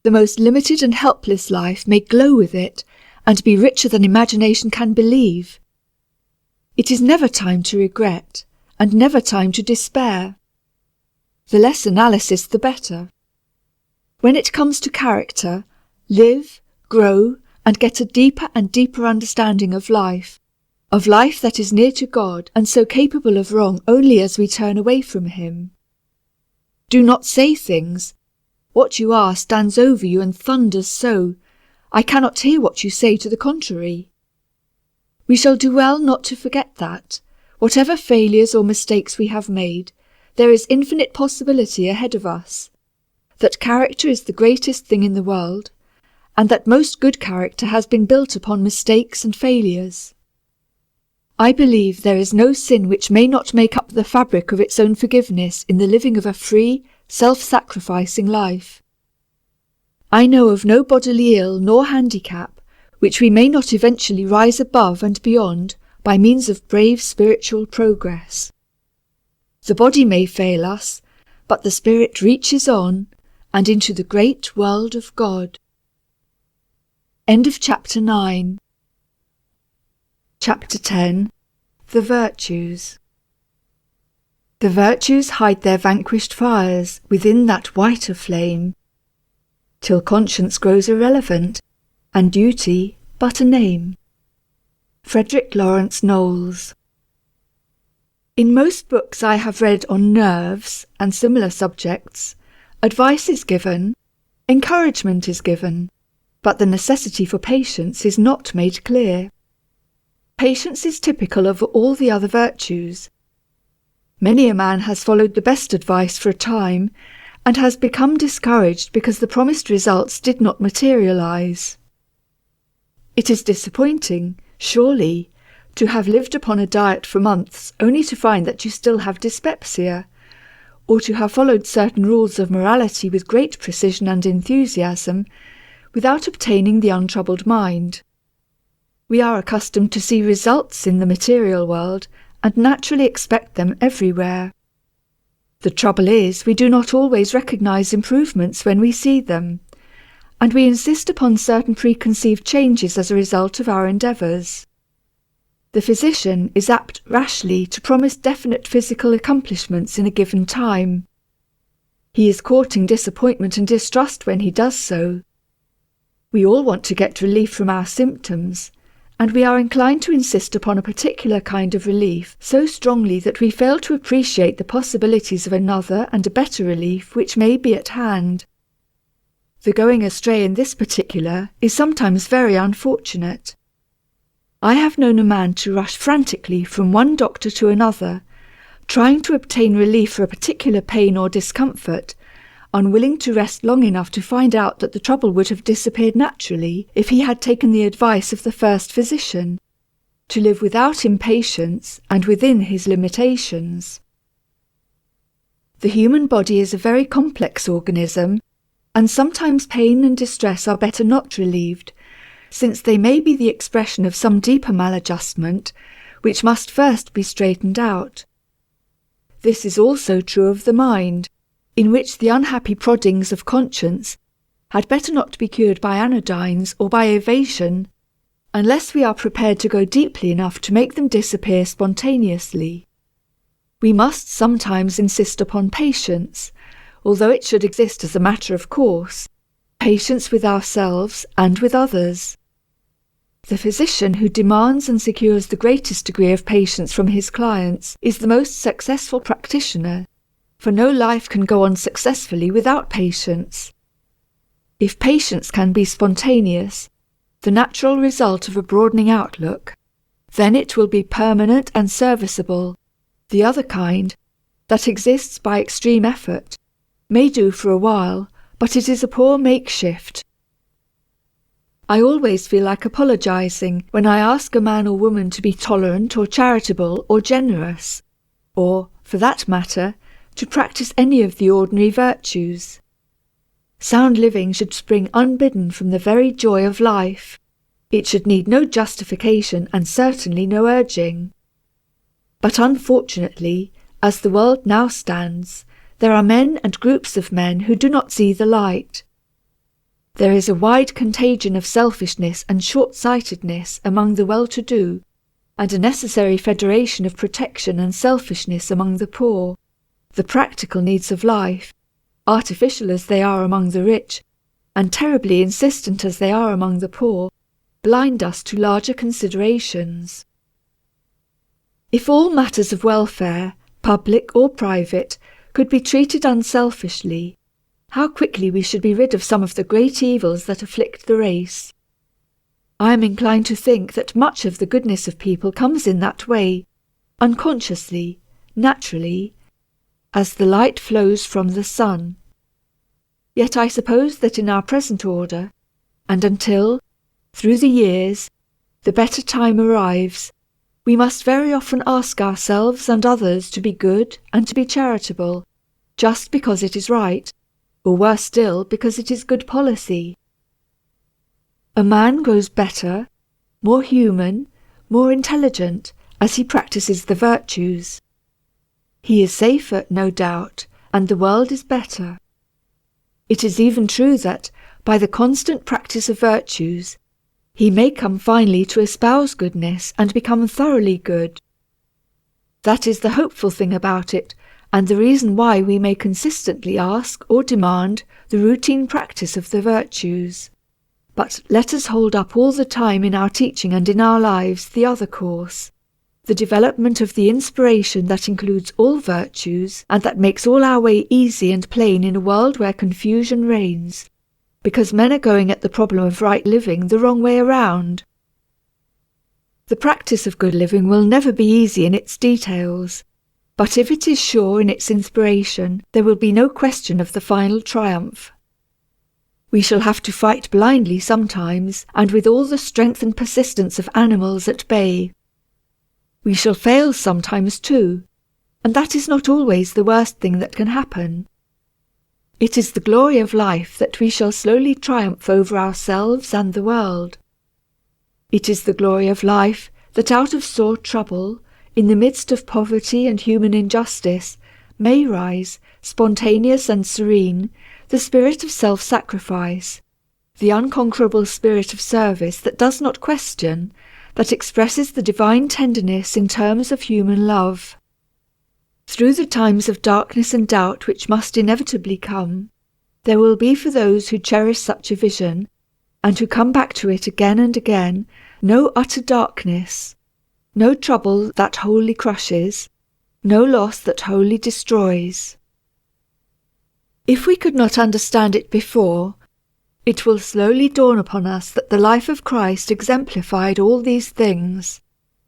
The most limited and helpless life may glow with it and be richer than imagination can believe. It is never time to regret, and never time to despair. The less analysis, the better. When it comes to character, live, grow, and get a deeper and deeper understanding of life that is near to God and so capable of wrong only as we turn away from Him. Do not say things. What you are stands over you and thunders so, I cannot hear what you say to the contrary. We shall do well not to forget that, whatever failures or mistakes we have made, there is infinite possibility ahead of us, that character is the greatest thing in the world, and that most good character has been built upon mistakes and failures. I believe there is no sin which may not make up the fabric of its own forgiveness in the living of a free, self-sacrificing life. I know of no bodily ill nor handicap which we may not eventually rise above and beyond by means of brave spiritual progress. The body may fail us, but the spirit reaches on and into the great world of God. End of Chapter 9. Chapter 10. The Virtues. The virtues hide their vanquished fires within that whiter flame, till conscience grows irrelevant, and duty but a name. Frederick Lawrence Knowles. In most books I have read on nerves and similar subjects, advice is given, encouragement is given, but the necessity for patience is not made clear. Patience is typical of all the other virtues. Many a man has followed the best advice for a time, and has become discouraged because the promised results did not materialize. It is disappointing, surely, to have lived upon a diet for months only to find that you still have dyspepsia, or to have followed certain rules of morality with great precision and enthusiasm, without obtaining the untroubled mind. We are accustomed to see results in the material world, and naturally expect them everywhere. The trouble is, we do not always recognize improvements when we see them, and we insist upon certain preconceived changes as a result of our endeavors. The physician is apt rashly to promise definite physical accomplishments in a given time. He is courting disappointment and distrust when he does so. We all want to get relief from our symptoms, and we are inclined to insist upon a particular kind of relief so strongly that we fail to appreciate the possibilities of another and a better relief which may be at hand. The going astray in this particular is sometimes very unfortunate. I have known a man to rush frantically from one doctor to another, trying to obtain relief for a particular pain or discomfort, unwilling to rest long enough to find out that the trouble would have disappeared naturally if he had taken the advice of the first physician, to live without impatience and within his limitations. The human body is a very complex organism, and sometimes pain and distress are better not relieved, since they may be the expression of some deeper maladjustment, which must first be straightened out. This is also true of the mind, in which the unhappy proddings of conscience had better not be cured by anodynes or by evasion, unless we are prepared to go deeply enough to make them disappear spontaneously. We must sometimes insist upon patience, although it should exist as a matter of course, patience with ourselves and with others. The physician who demands and secures the greatest degree of patience from his clients is the most successful practitioner, for no life can go on successfully without patience. If patience can be spontaneous, the natural result of a broadening outlook, then it will be permanent and serviceable. The other kind, that exists by extreme effort, may do for a while, but it is a poor makeshift. I always feel like apologizing when I ask a man or woman to be tolerant or charitable or generous, or, for that matter, to practice any of the ordinary virtues. Sound living should spring unbidden from the very joy of life. It should need no justification and certainly no urging. But unfortunately, as the world now stands, there are men and groups of men who do not see the light. There is a wide contagion of selfishness and short-sightedness among the well-to-do, and a necessary federation of protection and selfishness among the poor. The practical needs of life, artificial as they are among the rich, and terribly insistent as they are among the poor, blind us to larger considerations. If all matters of welfare, public or private, could be treated unselfishly, how quickly we should be rid of some of the great evils that afflict the race. I am inclined to think that much of the goodness of people comes in that way, unconsciously, naturally, as the light flows from the sun. Yet I suppose that in our present order, and until, through the years, the better time arrives, we must very often ask ourselves and others to be good and to be charitable, just because it is right, or worse still, because it is good policy. A man grows better, more human, more intelligent, as he practices the virtues. He is safer, no doubt, and the world is better. It is even true that, by the constant practice of virtues, he may come finally to espouse goodness and become thoroughly good. That is the hopeful thing about it, and the reason why we may consistently ask or demand the routine practice of the virtues. But let us hold up all the time in our teaching and in our lives the other course, the development of the inspiration that includes all virtues and that makes all our way easy and plain in a world where confusion reigns, because men are going at the problem of right living the wrong way around. The practice of good living will never be easy in its details, but if it is sure in its inspiration, there will be no question of the final triumph. We shall have to fight blindly sometimes, and with all the strength and persistence of animals at bay. We shall fail sometimes too, and that is not always the worst thing that can happen. It is the glory of life that we shall slowly triumph over ourselves and the world. It is the glory of life that out of sore trouble, in the midst of poverty and human injustice, may rise, spontaneous and serene, the spirit of self-sacrifice, the unconquerable spirit of service that does not question, that expresses the divine tenderness in terms of human love. Through the times of darkness and doubt which must inevitably come, there will be for those who cherish such a vision, and who come back to it again and again, no utter darkness, no trouble that wholly crushes, no loss that wholly destroys. If we could not understand it before, it will slowly dawn upon us that the life of Christ exemplified all these things: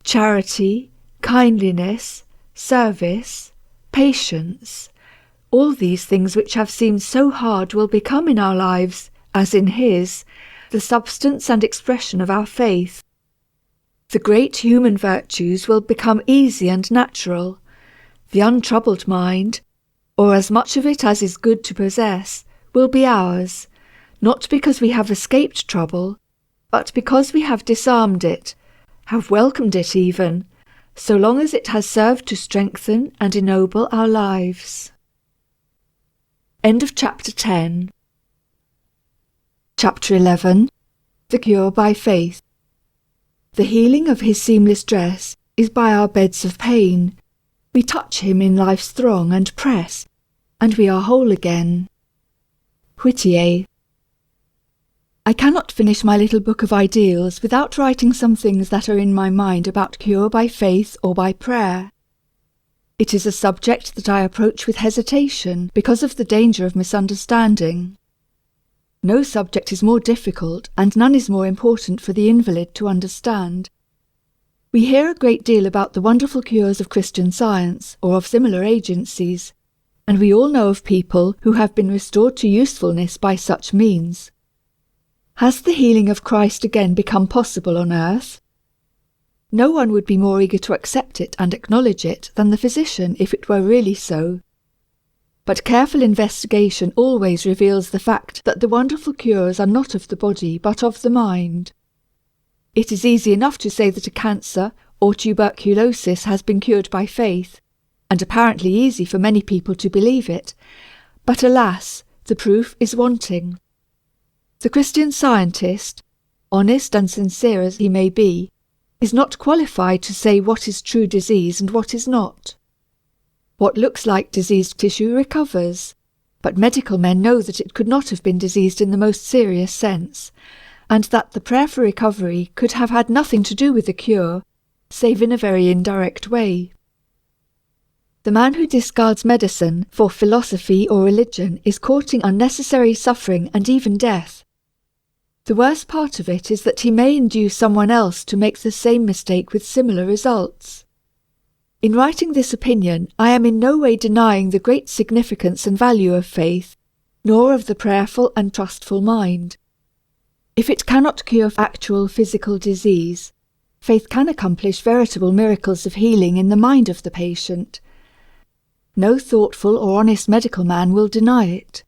charity, kindliness, service, patience. All these things which have seemed so hard will become in our lives, as in His, the substance and expression of our faith. The great human virtues will become easy and natural. The untroubled mind, or as much of it as is good to possess, will be ours, not because we have escaped trouble, but because we have disarmed it, have welcomed it even, so long as it has served to strengthen and ennoble our lives. End of Chapter 10. Chapter 11. The Cure by Faith. The healing of his seamless dress is by our beds of pain. We touch him in life's throng and press, and we are whole again. Whittier. I cannot finish my little book of ideals without writing some things that are in my mind about cure by faith or by prayer. It is a subject that I approach with hesitation because of the danger of misunderstanding. No subject is more difficult, and none is more important for the invalid to understand. We hear a great deal about the wonderful cures of Christian Science or of similar agencies, and we all know of people who have been restored to usefulness by such means. Has the healing of Christ again become possible on earth? No one would be more eager to accept it and acknowledge it than the physician if it were really so. But careful investigation always reveals the fact that the wonderful cures are not of the body but of the mind. It is easy enough to say that a cancer or tuberculosis has been cured by faith, and apparently easy for many people to believe it, but alas, the proof is wanting. The Christian Scientist, honest and sincere as he may be, is not qualified to say what is true disease and what is not. What looks like diseased tissue recovers, but medical men know that it could not have been diseased in the most serious sense, and that the prayer for recovery could have had nothing to do with the cure, save in a very indirect way. The man who discards medicine for philosophy or religion is courting unnecessary suffering and even death. The worst part of it is that he may induce someone else to make the same mistake with similar results. In writing this opinion, I am in no way denying the great significance and value of faith, nor of the prayerful and trustful mind. If it cannot cure actual physical disease, faith can accomplish veritable miracles of healing in the mind of the patient. No thoughtful or honest medical man will deny it.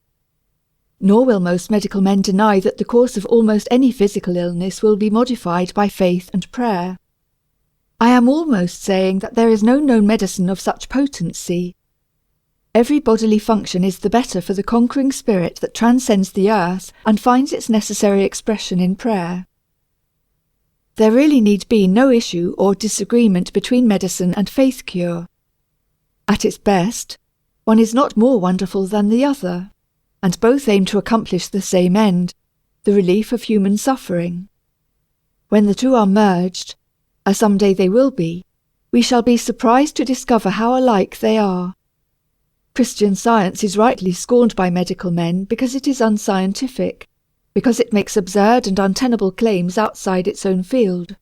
Nor will most medical men deny that the course of almost any physical illness will be modified by faith and prayer. I am almost saying that there is no known medicine of such potency. Every bodily function is the better for the conquering spirit that transcends the earth and finds its necessary expression in prayer. There really need be no issue or disagreement between medicine and faith cure. At its best, one is not more wonderful than the other, and both aim to accomplish the same end, the relief of human suffering. When the two are merged, as some day they will be, we shall be surprised to discover how alike they are. Christian Science is rightly scorned by medical men because it is unscientific, because it makes absurd and untenable claims outside its own field,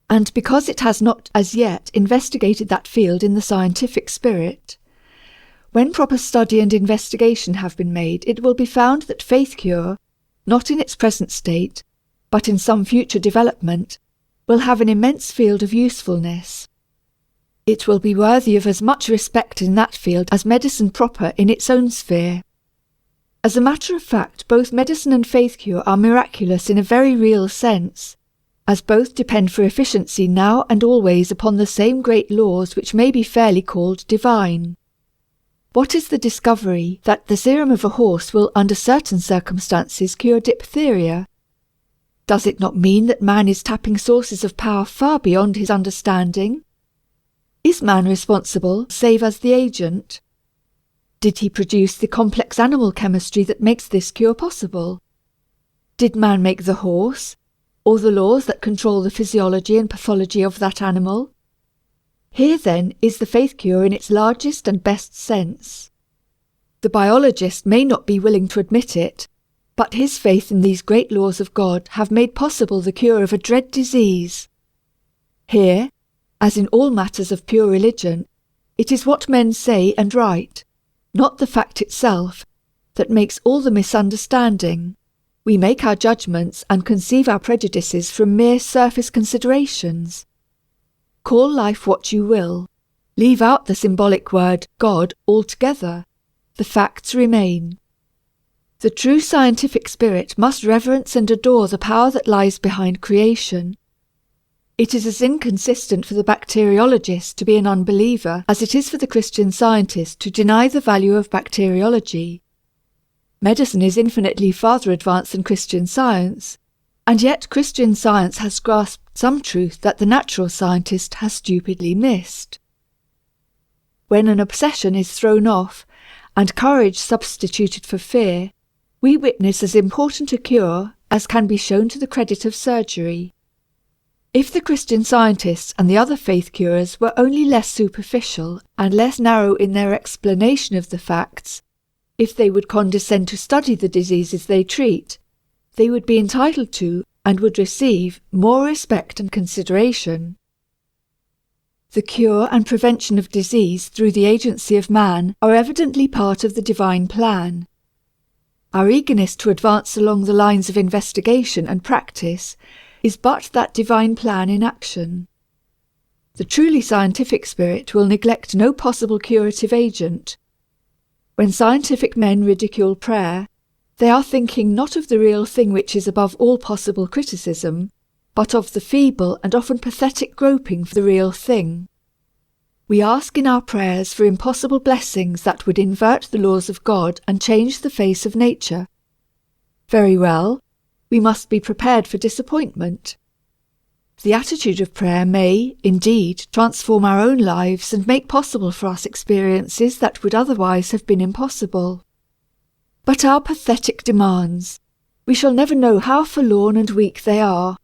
and because it has not as yet investigated that field in the scientific spirit. When proper study and investigation have been made, it will be found that faith cure, not in its present state, but in some future development, will have an immense field of usefulness. It will be worthy of as much respect in that field as medicine proper in its own sphere. As a matter of fact, both medicine and faith cure are miraculous in a very real sense, as both depend for efficiency now and always upon the same great laws which may be fairly called divine. What is the discovery that the serum of a horse will under certain circumstances cure diphtheria? Does it not mean that man is tapping sources of power far beyond his understanding? Is man responsible, save as the agent? Did he produce the complex animal chemistry that makes this cure possible? Did man make the horse, or the laws that control the physiology and pathology of that animal? Here, then, is the faith cure in its largest and best sense. The biologist may not be willing to admit it, but his faith in these great laws of God have made possible the cure of a dread disease. Here, as in all matters of pure religion, it is what men say and write, not the fact itself, that makes all the misunderstanding. We make our judgments and conceive our prejudices from mere surface considerations. Call life what you will, leave out the symbolic word God altogether. The facts remain. The true scientific spirit must reverence and adore the power that lies behind creation. It is as inconsistent for the bacteriologist to be an unbeliever as it is for the Christian Scientist to deny the value of bacteriology. Medicine is infinitely farther advanced than Christian Science, and yet Christian Science has grasped some truth that the natural scientist has stupidly missed. When an obsession is thrown off, and courage substituted for fear, we witness as important a cure as can be shown to the credit of surgery. If the Christian Scientists and the other faith curers were only less superficial and less narrow in their explanation of the facts, if they would condescend to study the diseases they treat, they would be entitled to and would receive more respect and consideration. The cure and prevention of disease through the agency of man are evidently part of the divine plan. Our eagerness to advance along the lines of investigation and practice is but that divine plan in action. The truly scientific spirit will neglect no possible curative agent. When scientific men ridicule prayer, they are thinking not of the real thing which is above all possible criticism, but of the feeble and often pathetic groping for the real thing. We ask in our prayers for impossible blessings that would invert the laws of God and change the face of nature. Very well, we must be prepared for disappointment. The attitude of prayer may, indeed, transform our own lives and make possible for us experiences that would otherwise have been impossible. But our pathetic demands, we shall never know how forlorn and weak they are.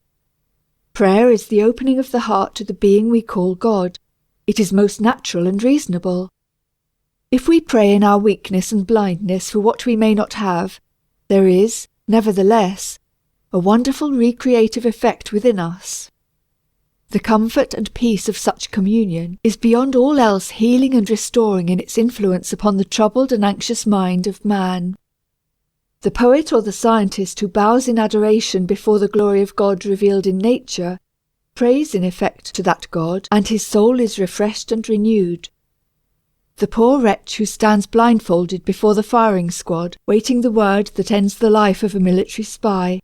Prayer is the opening of the heart to the being we call God. It is most natural and reasonable. If we pray in our weakness and blindness for what we may not have, there is, nevertheless, a wonderful recreative effect within us. The comfort and peace of such communion is beyond all else healing and restoring in its influence upon the troubled and anxious mind of man. The poet or the scientist who bows in adoration before the glory of God revealed in nature, prays in effect to that God, and his soul is refreshed and renewed. The poor wretch who stands blindfolded before the firing squad, waiting the word that ends the life of a military spy,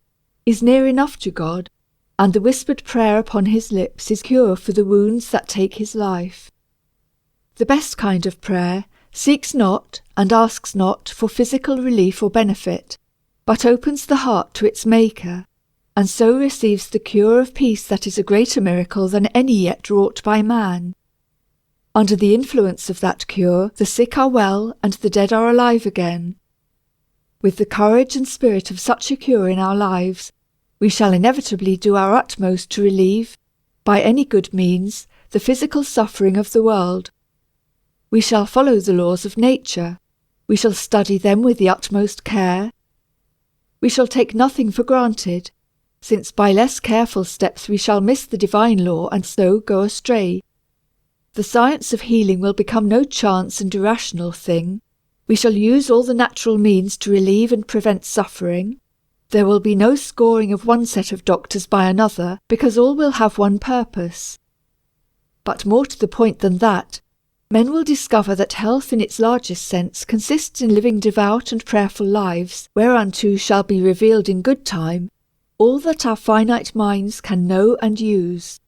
is near enough to God, and the whispered prayer upon his lips is cure for the wounds that take his life. The best kind of prayer seeks not and asks not for physical relief or benefit, but opens the heart to its Maker, and so receives the cure of peace that is a greater miracle than any yet wrought by man. Under the influence of that cure, the sick are well and the dead are alive again. With the courage and spirit of such a cure in our lives, we shall inevitably do our utmost to relieve, by any good means, the physical suffering of the world. We shall follow the laws of nature. We shall study them with the utmost care. We shall take nothing for granted, since by less careful steps we shall miss the divine law and so go astray. The science of healing will become no chance and irrational thing. We shall use all the natural means to relieve and prevent suffering. There will be no scoring of one set of doctors by another, because all will have one purpose. But more to the point than that, men will discover that health in its largest sense consists in living devout and prayerful lives, whereunto shall be revealed in good time all that our finite minds can know and use.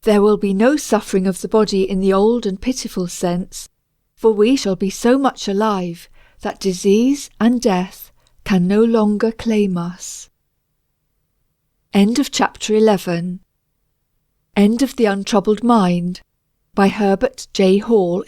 There will be no suffering of the body in the old and pitiful sense, for we shall be so much alive that disease and death can no longer claim us. End of chapter 11. End of The Untroubled Mind by Herbert J. Hall,